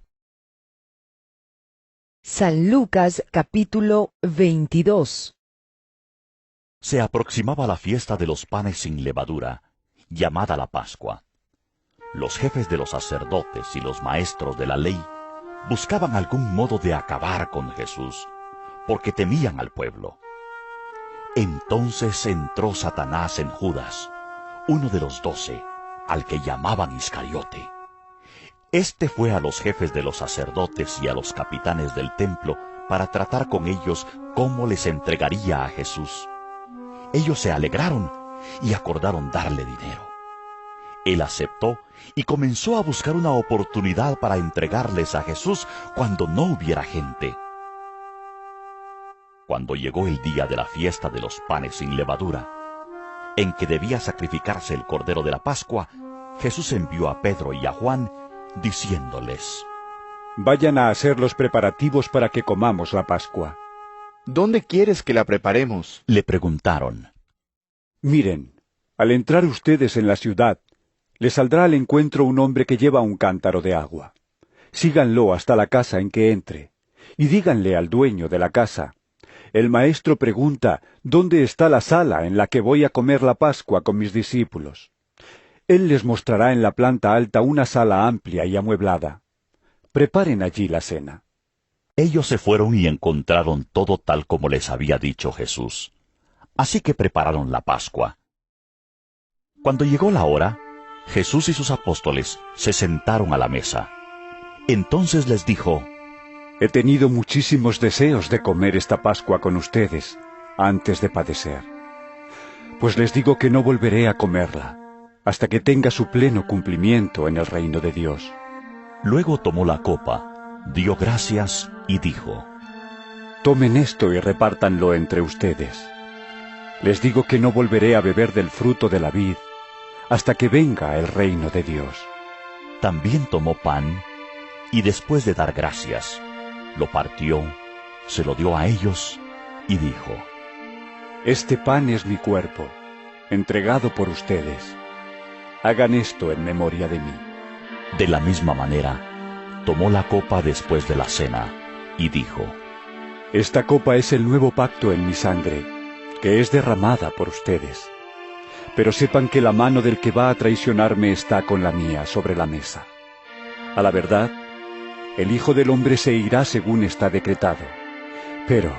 San Lucas capítulo 22. Se aproximaba la fiesta de los panes sin levadura, llamada la Pascua. Los jefes de los sacerdotes y los maestros de la ley buscaban algún modo de acabar con Jesús, porque temían al pueblo. Entonces entró Satanás en Judas, uno de los 12, al que llamaban Iscariote. Este fue a los jefes de los sacerdotes y a los capitanes del templo para tratar con ellos cómo les entregaría a Jesús. Ellos se alegraron y acordaron darle dinero. Él aceptó y comenzó a buscar una oportunidad para entregarles a Jesús cuando no hubiera gente. Cuando llegó el día de la fiesta de los panes sin levadura, en que debía sacrificarse el cordero de la Pascua, Jesús envió a Pedro y a Juan, diciéndoles: Vayan a hacer los preparativos para que comamos la Pascua. ¿Dónde quieres que la preparemos? Le preguntaron. Miren, al entrar ustedes en la ciudad, les saldrá al encuentro un hombre que lleva un cántaro de agua. Síganlo hasta la casa en que entre, y díganle al dueño de la casa: El maestro pregunta, ¿dónde está la sala en la que voy a comer la Pascua con mis discípulos? Él les mostrará en la planta alta una sala amplia y amueblada. Preparen allí la cena. Ellos se fueron y encontraron todo tal como les había dicho Jesús. Así que prepararon la Pascua. Cuando llegó la hora, Jesús y sus apóstoles se sentaron a la mesa. Entonces les dijo: He tenido muchísimos deseos de comer esta Pascua con ustedes antes de padecer. Pues les digo que no volveré a comerla hasta que tenga su pleno cumplimiento en el reino de Dios. Luego tomó la copa, dio gracias y dijo: Tomen esto y repártanlo entre ustedes. Les digo que no volveré a beber del fruto de la vid hasta que venga el reino de Dios. También tomó pan, y después de dar gracias, lo partió, se lo dio a ellos, y dijo: Este pan es mi cuerpo, entregado por ustedes. Hagan esto en memoria de mí. De la misma manera, tomó la copa después de la cena, y dijo: Esta copa es el nuevo pacto en mi sangre, que es derramada por ustedes. Pero sepan que la mano del que va a traicionarme está con la mía sobre la mesa. A la verdad, el Hijo del Hombre se irá según está decretado. Pero,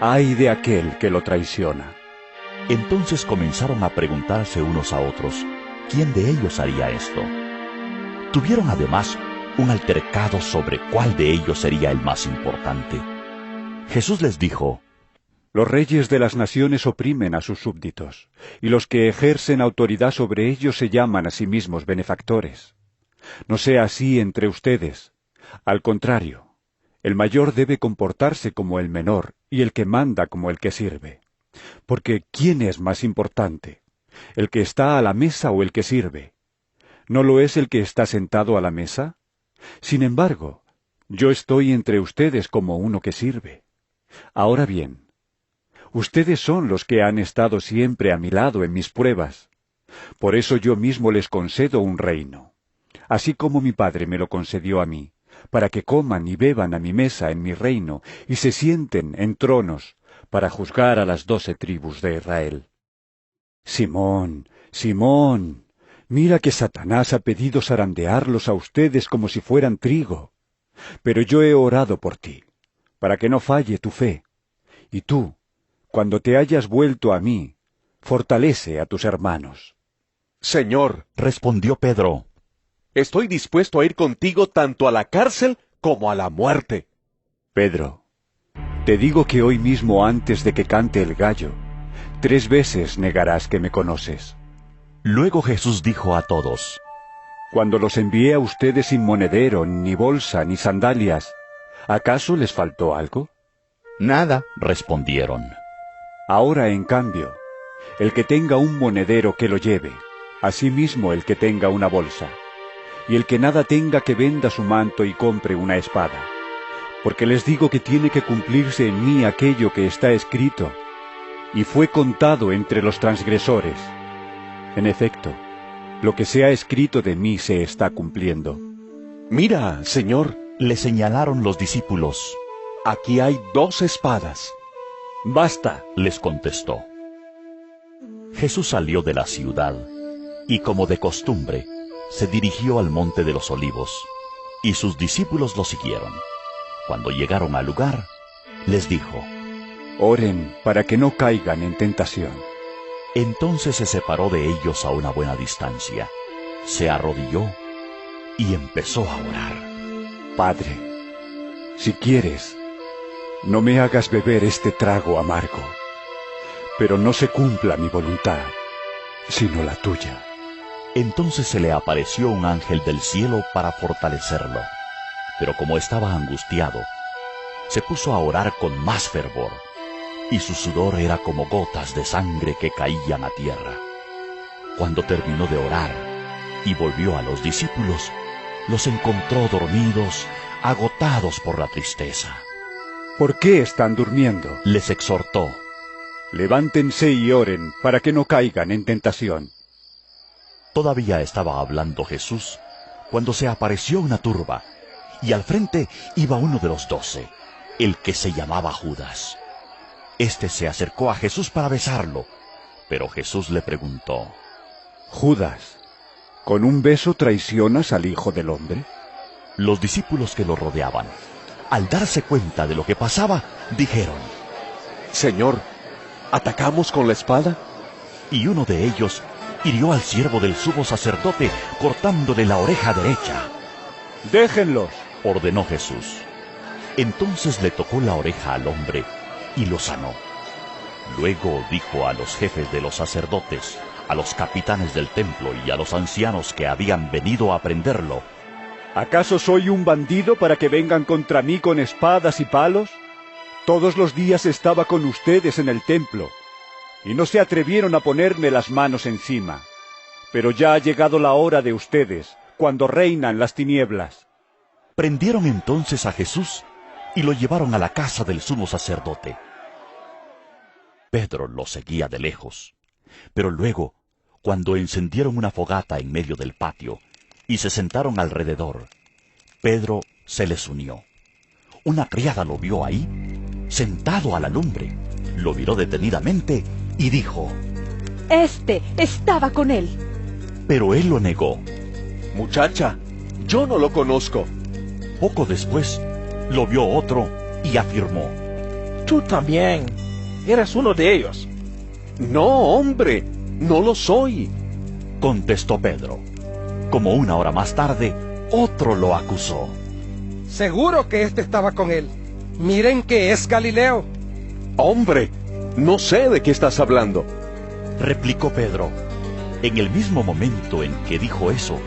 ¡ay de aquel que lo traiciona! Entonces comenzaron a preguntarse unos a otros, ¿quién de ellos haría esto? Tuvieron además un altercado sobre cuál de ellos sería el más importante. Jesús les dijo: Los reyes de las naciones oprimen a sus súbditos, y los que ejercen autoridad sobre ellos se llaman a sí mismos benefactores. No sea así entre ustedes. Al contrario, el mayor debe comportarse como el menor, y el que manda como el que sirve. Porque ¿quién es más importante? ¿El que está a la mesa o el que sirve? ¿No lo es el que está sentado a la mesa? Sin embargo, yo estoy entre ustedes como uno que sirve. Ahora bien, ustedes son los que han estado siempre a mi lado en mis pruebas. Por eso yo mismo les concedo un reino, así como mi Padre me lo concedió a mí, para que coman y beban a mi mesa en mi reino, y se sienten en tronos, para juzgar a las 12 tribus de Israel. Simón, Simón, mira que Satanás ha pedido zarandearlos a ustedes como si fueran trigo. Pero yo he orado por ti, para que no falle tu fe. Y tú, cuando te hayas vuelto a mí, fortalece a tus hermanos. Señor, respondió Pedro, estoy dispuesto a ir contigo tanto a la cárcel como a la muerte. Pedro, te digo que hoy mismo antes de que cante el gallo, 3 veces negarás que me conoces. Luego Jesús dijo a todos: Cuando los envié a ustedes sin monedero, ni bolsa, ni sandalias, ¿acaso les faltó algo? Nada, respondieron. Ahora, en cambio, el que tenga un monedero que lo lleve, asimismo el que tenga una bolsa, y el que nada tenga que venda su manto y compre una espada, porque les digo que tiene que cumplirse en mí aquello que está escrito, y fue contado entre los transgresores. En efecto, lo que se ha escrito de mí se está cumpliendo. Mira, Señor, le señalaron los discípulos. Aquí hay 2 espadas. Basta, les contestó. Jesús salió de la ciudad, y como de costumbre, se dirigió al monte de los Olivos, y sus discípulos lo siguieron. Cuando llegaron al lugar, les dijo: oren para que no caigan en tentación. Entonces se separó de ellos a una buena distancia, se arrodilló y empezó a orar. Padre, si quieres, no me hagas beber este trago amargo, pero no se cumpla mi voluntad, sino la tuya. Entonces se le apareció un ángel del cielo para fortalecerlo, pero como estaba angustiado, se puso a orar con más fervor, y su sudor era como gotas de sangre que caían a tierra. Cuando terminó de orar y volvió a los discípulos, los encontró dormidos, agotados por la tristeza. ¿Por qué están durmiendo?, les exhortó. Levántense y oren para que no caigan en tentación. Todavía estaba hablando Jesús cuando se apareció una turba, y al frente iba uno de los 12, el que se llamaba Judas. Este se acercó a Jesús para besarlo, pero Jesús le preguntó: Judas, ¿con un beso traicionas al Hijo del Hombre? Los discípulos que lo rodeaban, al darse cuenta de lo que pasaba, dijeron: Señor, ¿atacamos con la espada? Y uno de ellos hirió al siervo del sumo sacerdote cortándole la oreja derecha. ¡Déjenlos!, ordenó Jesús. Entonces le tocó la oreja al hombre y lo sanó. Luego dijo a los jefes de los sacerdotes, a los capitanes del templo y a los ancianos que habían venido a prenderlo: ¿acaso soy un bandido para que vengan contra mí con espadas y palos? Todos los días estaba con ustedes en el templo, y no se atrevieron a ponerme las manos encima. Pero ya ha llegado la hora de ustedes, cuando reinan las tinieblas. Prendieron entonces a Jesús y lo llevaron a la casa del sumo sacerdote. Pedro lo seguía de lejos, pero luego, cuando encendieron una fogata en medio del patio y se sentaron alrededor, Pedro se les unió. Una criada lo vio ahí, sentado a la lumbre, lo miró detenidamente y dijo: Este estaba con él. Pero él lo negó. Muchacha, yo no lo conozco. Poco después, lo vio otro y afirmó: Tú también eras uno de ellos. No, hombre, no lo soy, contestó Pedro. Como una hora más tarde, otro lo acusó. Seguro que este estaba con él. Miren que es Galileo. Hombre, no sé de qué estás hablando, replicó Pedro. En el mismo momento en que dijo eso,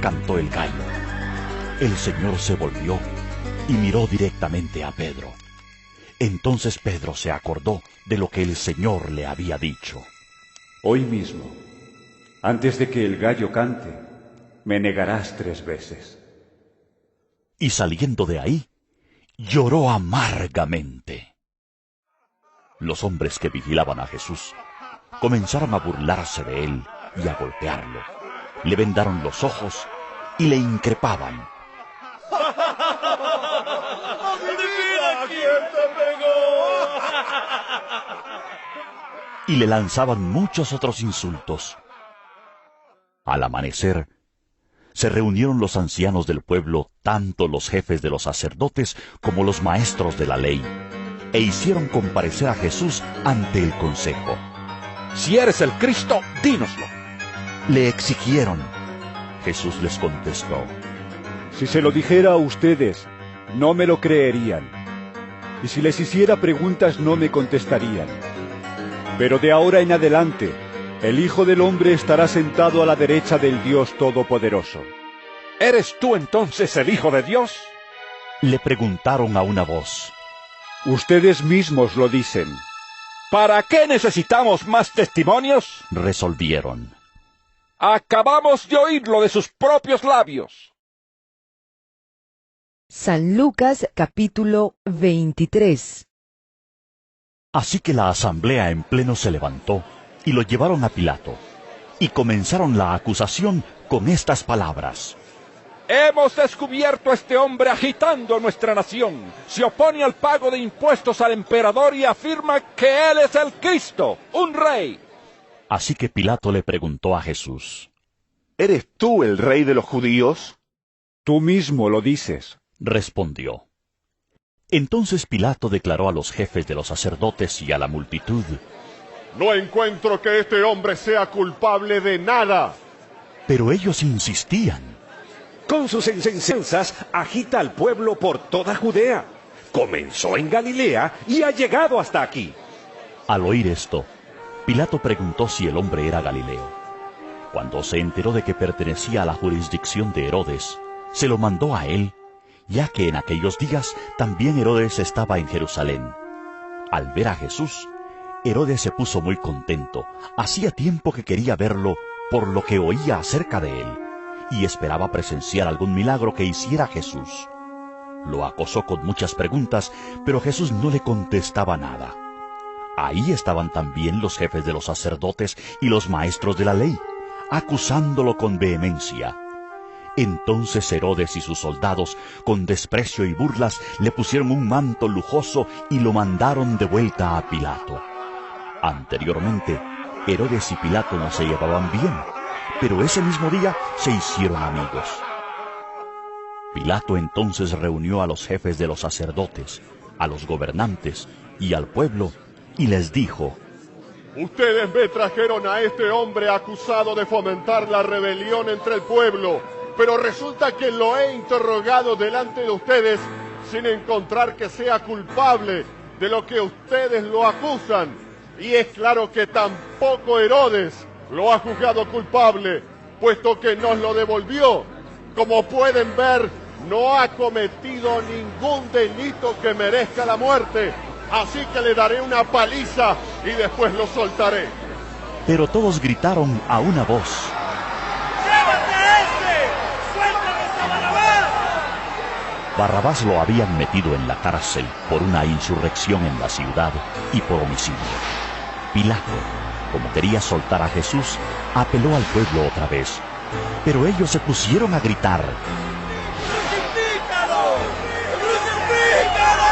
cantó el gallo. El Señor se volvió y miró directamente a Pedro. Entonces Pedro se acordó de lo que el Señor le había dicho: hoy mismo, antes de que el gallo cante, me negarás 3 veces. Y saliendo de ahí, lloró amargamente. Los hombres que vigilaban a Jesús comenzaron a burlarse de él y a golpearlo. Le vendaron los ojos y le increpaban. ¡Adivina quién te pegó! Y le lanzaban muchos otros insultos. Al amanecer, se reunieron los ancianos del pueblo, tanto los jefes de los sacerdotes como los maestros de la ley, e hicieron comparecer a Jesús ante el consejo. Si eres el Cristo, dínoslo. Le exigieron. Jesús les contestó: si se lo dijera a ustedes, no me lo creerían. Y si les hiciera preguntas, no me contestarían. Pero de ahora en adelante, el Hijo del Hombre estará sentado a la derecha del Dios Todopoderoso. ¿Eres tú entonces el Hijo de Dios?, le preguntaron a una voz. Ustedes mismos lo dicen. ¿Para qué necesitamos más testimonios?, resolvieron. Acabamos de oírlo de sus propios labios. San Lucas capítulo 23. Así que la asamblea en pleno se levantó y lo llevaron a Pilato, y comenzaron la acusación con estas palabras: Hemos descubierto a este hombre agitando nuestra nación. Se opone al pago de impuestos al emperador y afirma que él es el Cristo, un rey. Así que Pilato le preguntó a Jesús: ¿Eres tú el rey de los judíos? Tú mismo lo dices, respondió. Entonces Pilato declaró a los jefes de los sacerdotes y a la multitud: No encuentro que este hombre sea culpable de nada. Pero ellos insistían. Con sus enseñanzas agita al pueblo por toda Judea. Comenzó en Galilea y ha llegado hasta aquí. Al oír esto, Pilato preguntó si el hombre era Galileo. Cuando se enteró de que pertenecía a la jurisdicción de Herodes, se lo mandó a él, ya que en aquellos días también Herodes estaba en Jerusalén. Al ver a Jesús, Herodes se puso muy contento. Hacía tiempo que quería verlo por lo que oía acerca de él, y esperaba presenciar algún milagro que hiciera Jesús. Lo acosó con muchas preguntas, pero Jesús no le contestaba nada. Ahí estaban también los jefes de los sacerdotes y los maestros de la ley, acusándolo con vehemencia. Entonces Herodes y sus soldados, con desprecio y burlas, le pusieron un manto lujoso y lo mandaron de vuelta a Pilato. Anteriormente, Herodes y Pilato no se llevaban bien, pero ese mismo día se hicieron amigos. Pilato entonces reunió a los jefes de los sacerdotes, a los gobernantes y al pueblo, y les dijo: Ustedes me trajeron a este hombre acusado de fomentar la rebelión entre el pueblo, pero resulta que lo he interrogado delante de ustedes sin encontrar que sea culpable de lo que ustedes lo acusan. Y es claro que tampoco Herodes lo ha juzgado culpable, puesto que nos lo devolvió. Como pueden ver, no ha cometido ningún delito que merezca la muerte. Así que le daré una paliza y después lo soltaré. Pero todos gritaron a una voz: ¡Llévate a este! ¡Suéltanos a Barrabás! Barrabás lo habían metido en la cárcel por una insurrección en la ciudad y por homicidio. Pilato, como quería soltar a Jesús, apeló al pueblo otra vez, pero ellos se pusieron a gritar: ¡Crucifícalo! ¡Crucifícalo!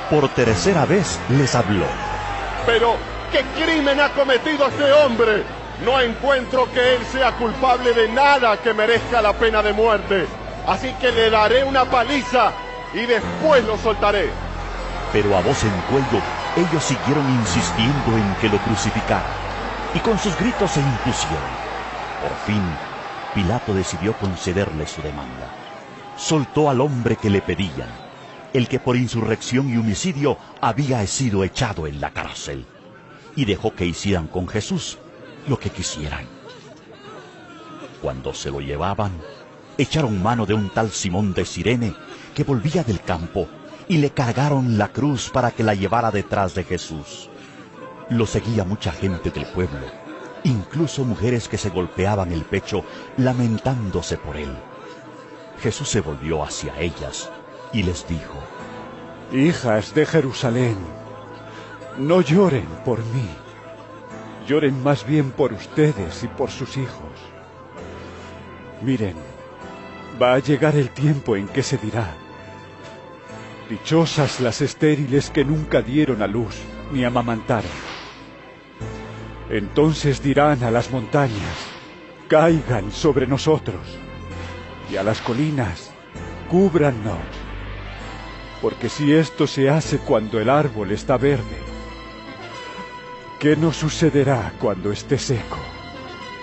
Por tercera vez les habló: Pero, ¿qué crimen ha cometido este hombre? No encuentro que él sea culpable de nada que merezca la pena de muerte. Así que le daré una paliza y después lo soltaré. Pero a voz en cuello, ellos siguieron insistiendo en que lo crucificara, y con sus gritos se impusieron. Por fin, Pilato decidió concederle su demanda. Soltó al hombre que le pedían, el que por insurrección y homicidio había sido echado en la cárcel, y dejó que hicieran con Jesús lo que quisieran. Cuando se lo llevaban, echaron mano de un tal Simón de Cirene, que volvía del campo, y le cargaron la cruz para que la llevara detrás de Jesús. Lo seguía mucha gente del pueblo, incluso mujeres que se golpeaban el pecho, lamentándose por él. Jesús se volvió hacia ellas y les dijo: Hijas de Jerusalén, no lloren por mí, lloren más bien por ustedes y por sus hijos. Miren, va a llegar el tiempo en que se dirá: dichosas las estériles que nunca dieron a luz ni amamantaron. Entonces dirán a las montañas: caigan sobre nosotros, y a las colinas: cúbrannos. Porque si esto se hace cuando el árbol está verde, ¿qué nos sucederá cuando esté seco?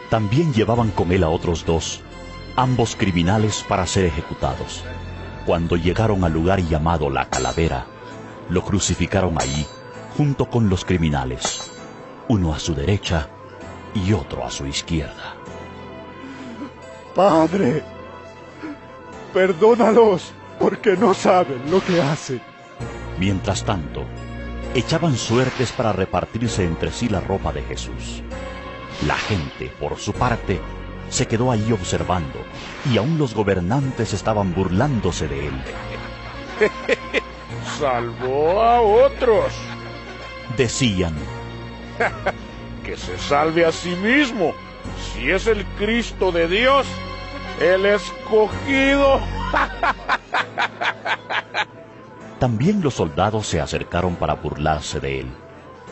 También llevaban con él a otros dos, ambos criminales, para ser ejecutados. Cuando llegaron al lugar llamado La Calavera, lo crucificaron ahí, junto con los criminales, uno a su derecha y otro a su izquierda. Padre, perdónalos, porque no saben lo que hacen. Mientras tanto, echaban suertes para repartirse entre sí la ropa de Jesús. La gente, por su parte, se quedó allí observando, y aún los gobernantes estaban burlándose de él. Salvó a otros. Decían: que se salve a sí mismo, si es el Cristo de Dios, el escogido. También los soldados se acercaron para burlarse de él.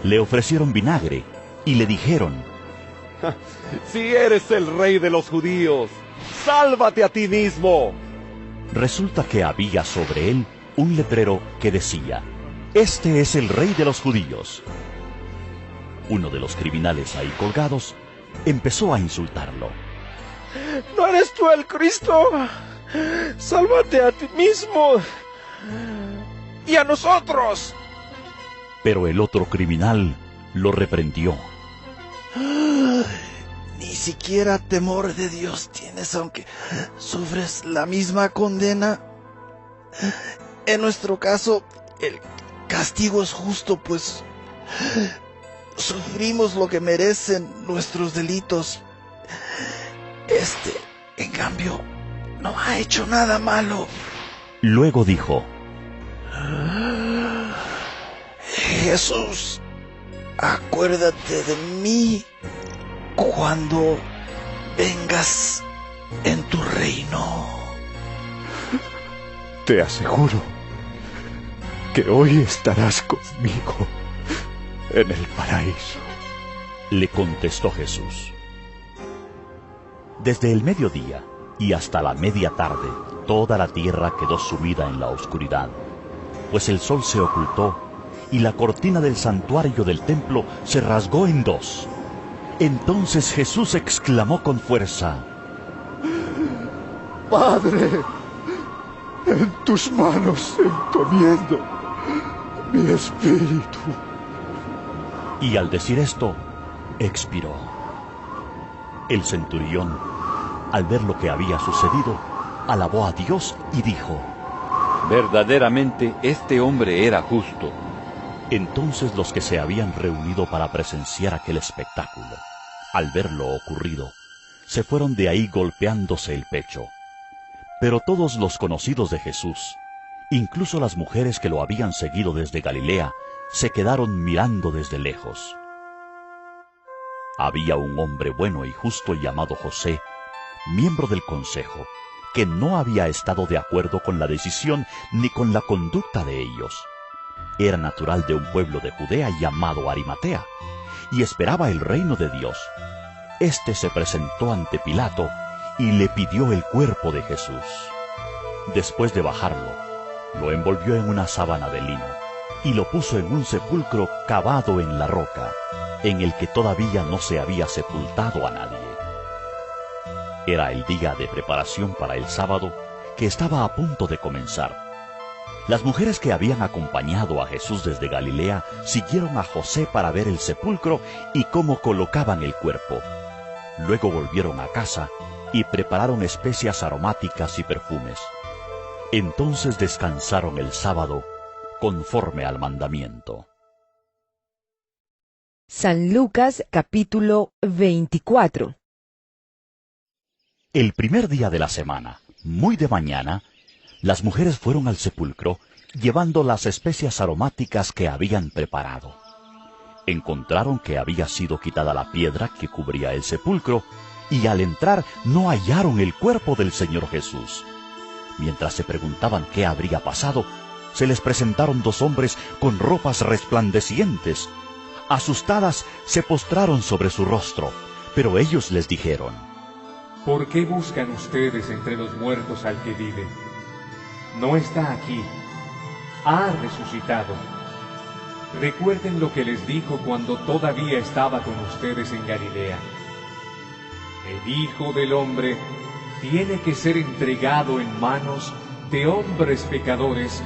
Le ofrecieron vinagre y le dijeron: si eres el rey de los judíos, sálvate a ti mismo. Resulta que había sobre él un letrero que decía: este es el rey de los judíos. Uno de los criminales ahí colgados empezó a insultarlo. ¿No eres tú el Cristo? Sálvate a ti mismo y a nosotros. Pero el otro criminal lo reprendió. Ni siquiera temor de Dios tienes, aunque sufres la misma condena. En nuestro caso, el castigo es justo, pues sufrimos lo que merecen nuestros delitos. En cambio, no ha hecho nada malo. Luego dijo: Jesús, acuérdate de mí cuando vengas en tu reino. Te aseguro que hoy estarás conmigo en el paraíso. Le contestó Jesús. Desde el mediodía y hasta la media tarde, toda la tierra quedó sumida en la oscuridad, pues el sol se ocultó y la cortina del santuario del templo se rasgó en dos. Entonces Jesús exclamó con fuerza: Padre, en tus manos encomiendo mi espíritu. Y al decir esto, expiró. El centurión, al ver lo que había sucedido, alabó a Dios y dijo: verdaderamente este hombre era justo. Entonces los que se habían reunido para presenciar aquel espectáculo, al ver lo ocurrido, se fueron de ahí golpeándose el pecho. Pero todos los conocidos de Jesús, incluso las mujeres que lo habían seguido desde Galilea, se quedaron mirando desde lejos. Había un hombre bueno y justo llamado José, miembro del consejo, que no había estado de acuerdo con la decisión ni con la conducta de ellos. Era natural de un pueblo de Judea llamado Arimatea, y esperaba el reino de Dios. Este se presentó ante Pilato y le pidió el cuerpo de Jesús. Después de bajarlo, lo envolvió en una sábana de lino y lo puso en un sepulcro cavado en la roca, en el que todavía no se había sepultado a nadie. Era el día de preparación para el sábado, que estaba a punto de comenzar. Las mujeres que habían acompañado a Jesús desde Galilea siguieron a José para ver el sepulcro y cómo colocaban el cuerpo. Luego volvieron a casa y prepararon especias aromáticas y perfumes. Entonces descansaron el sábado conforme al mandamiento. San Lucas capítulo 24. El primer día de la semana, muy de mañana, las mujeres fueron al sepulcro llevando las especias aromáticas que habían preparado. Encontraron que había sido quitada la piedra que cubría el sepulcro y al entrar no hallaron el cuerpo del Señor Jesús. Mientras se preguntaban qué habría pasado, se les presentaron dos hombres con ropas resplandecientes. Asustadas, se postraron sobre su rostro, pero ellos les dijeron: ¿por qué buscan ustedes entre los muertos al que vive? No está aquí, ha resucitado. Recuerden lo que les dijo cuando todavía estaba con ustedes en Galilea. El Hijo del Hombre tiene que ser entregado en manos de hombres pecadores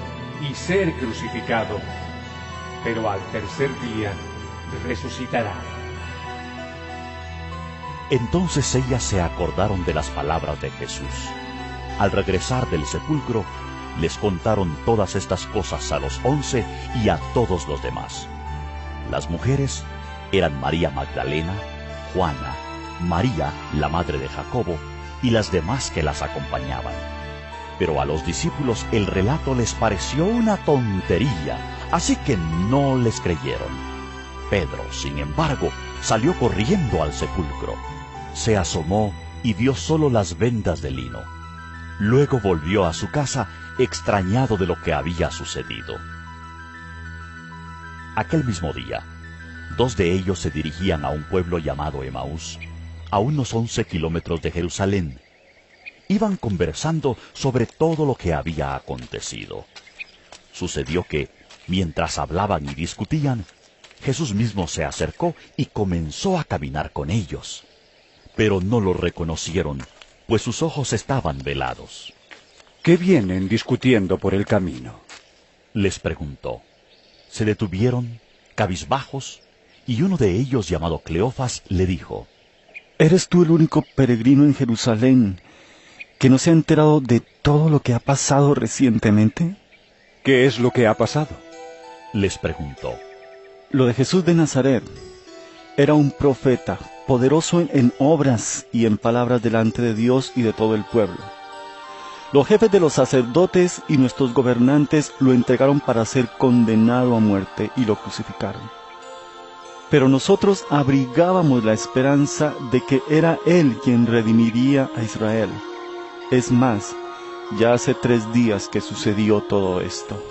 y ser crucificado, pero al tercer día resucitará. Entonces ellas se acordaron de las palabras de Jesús. Al regresar del sepulcro, les contaron todas estas cosas a los 11 y a todos los demás. Las mujeres eran María Magdalena, Juana, María, la madre de Jacobo, y las demás que las acompañaban. Pero a los discípulos el relato les pareció una tontería, así que no les creyeron. Pedro, sin embargo, salió corriendo al sepulcro. Se asomó y vio solo las vendas de lino. Luego volvió a su casa, extrañado de lo que había sucedido. Aquel mismo día, 2 de ellos se dirigían a un pueblo llamado Emaús, a unos 11 kilómetros de Jerusalén. Iban conversando sobre todo lo que había acontecido. Sucedió que, mientras hablaban y discutían, Jesús mismo se acercó y comenzó a caminar con ellos. Pero no lo reconocieron, pues sus ojos estaban velados. ¿Qué vienen discutiendo por el camino?, les preguntó. Se detuvieron, cabizbajos, y uno de ellos, llamado Cleofas, le dijo: ¿Eres tú el único peregrino en Jerusalén que no se ha enterado de todo lo que ha pasado recientemente? ¿Qué es lo que ha pasado?, les preguntó. Lo de Jesús de Nazaret. Era un profeta, poderoso en obras y en palabras delante de Dios y de todo el pueblo. Los jefes de los sacerdotes y nuestros gobernantes lo entregaron para ser condenado a muerte y lo crucificaron. Pero nosotros abrigábamos la esperanza de que era Él quien redimiría a Israel. Es más, ya hace 3 días que sucedió todo esto.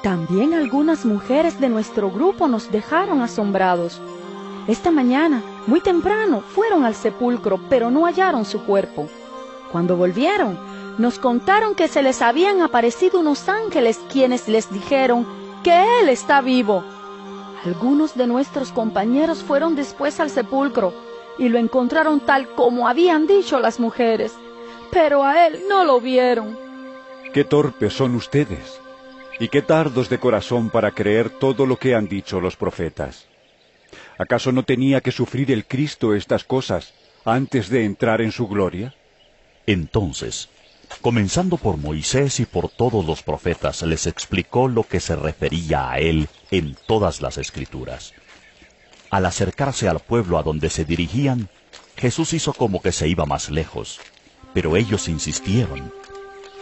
También algunas mujeres de nuestro grupo nos dejaron asombrados. Esta mañana, muy temprano, fueron al sepulcro, pero no hallaron su cuerpo. Cuando volvieron, nos contaron que se les habían aparecido unos ángeles quienes les dijeron que Él está vivo. Algunos de nuestros compañeros fueron después al sepulcro y lo encontraron tal como habían dicho las mujeres, pero a Él no lo vieron. ¡Qué torpes son ustedes! Y qué tardos de corazón para creer todo lo que han dicho los profetas. ¿Acaso no tenía que sufrir el Cristo estas cosas antes de entrar en su gloria? Entonces, comenzando por Moisés y por todos los profetas, les explicó lo que se refería a él en todas las Escrituras. Al acercarse al pueblo a donde se dirigían, Jesús hizo como que se iba más lejos, pero ellos insistieron.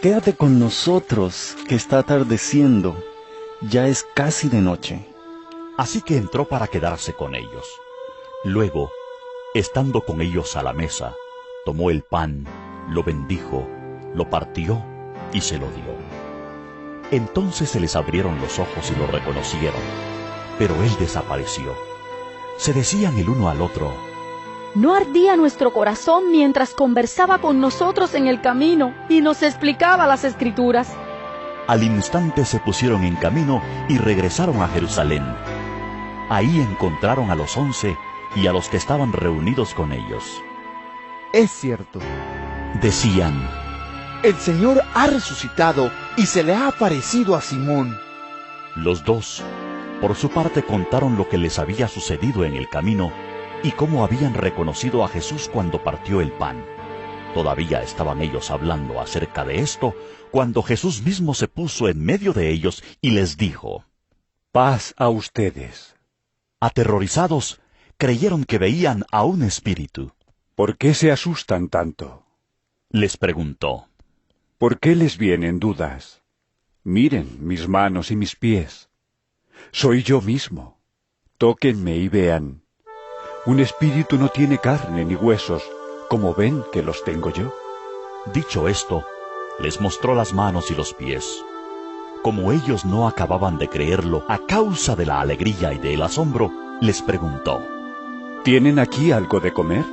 Quédate con nosotros, que está atardeciendo. Ya es casi de noche. Así que entró para quedarse con ellos. Luego, estando con ellos a la mesa, tomó el pan, lo bendijo, lo partió y se lo dio. Entonces se les abrieron los ojos y lo reconocieron, pero él desapareció. Se decían el uno al otro: ¿no ardía nuestro corazón mientras conversaba con nosotros en el camino y nos explicaba las Escrituras? Al instante se pusieron en camino y regresaron a Jerusalén. Ahí encontraron a los 11 y a los que estaban reunidos con ellos. Es cierto, decían: el Señor ha resucitado y se le ha aparecido a Simón. Los 2, por su parte, contaron lo que les había sucedido en el camino y cómo habían reconocido a Jesús cuando partió el pan. Todavía estaban ellos hablando acerca de esto, cuando Jesús mismo se puso en medio de ellos y les dijo: paz a ustedes. Aterrorizados, creyeron que veían a un espíritu. ¿Por qué se asustan tanto?, les preguntó. ¿Por qué les vienen dudas? Miren mis manos y mis pies. Soy yo mismo. Tóquenme y vean. Un espíritu no tiene carne ni huesos, como ven que los tengo yo. Dicho esto, les mostró las manos y los pies. Como ellos no acababan de creerlo a causa de la alegría y del asombro, les preguntó: ¿tienen aquí algo de comer?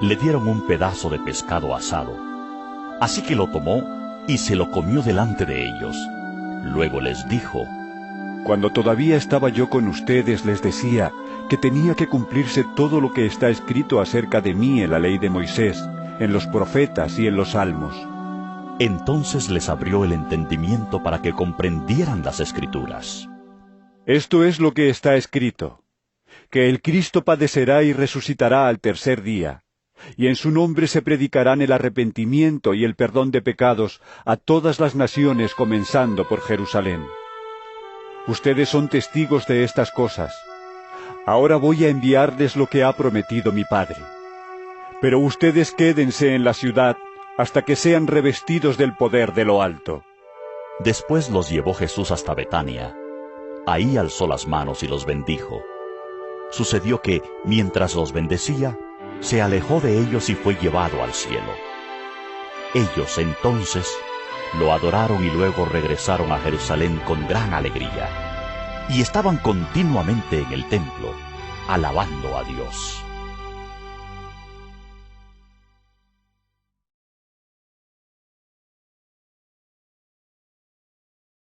Le dieron un pedazo de pescado asado. Así que lo tomó y se lo comió delante de ellos. Luego les dijo: cuando todavía estaba yo con ustedes les decía que tenía que cumplirse todo lo que está escrito acerca de mí en la ley de Moisés, en los profetas y en los salmos. Entonces les abrió el entendimiento para que comprendieran las Escrituras. Esto es lo que está escrito: que el Cristo padecerá y resucitará al 3er día, y en su nombre se predicarán el arrepentimiento y el perdón de pecados a todas las naciones, comenzando por Jerusalén. Ustedes son testigos de estas cosas. Ahora voy a enviarles lo que ha prometido mi Padre. pero ustedes quédense en la ciudad hasta que sean revestidos del poder de lo alto. Después los llevó Jesús hasta Betania. Ahí alzó las manos y los bendijo. Sucedió que, mientras los bendecía, se alejó de ellos y fue llevado al cielo. Ellos entonces lo adoraron y luego regresaron a Jerusalén con gran alegría, y estaban continuamente en el templo, alabando a Dios.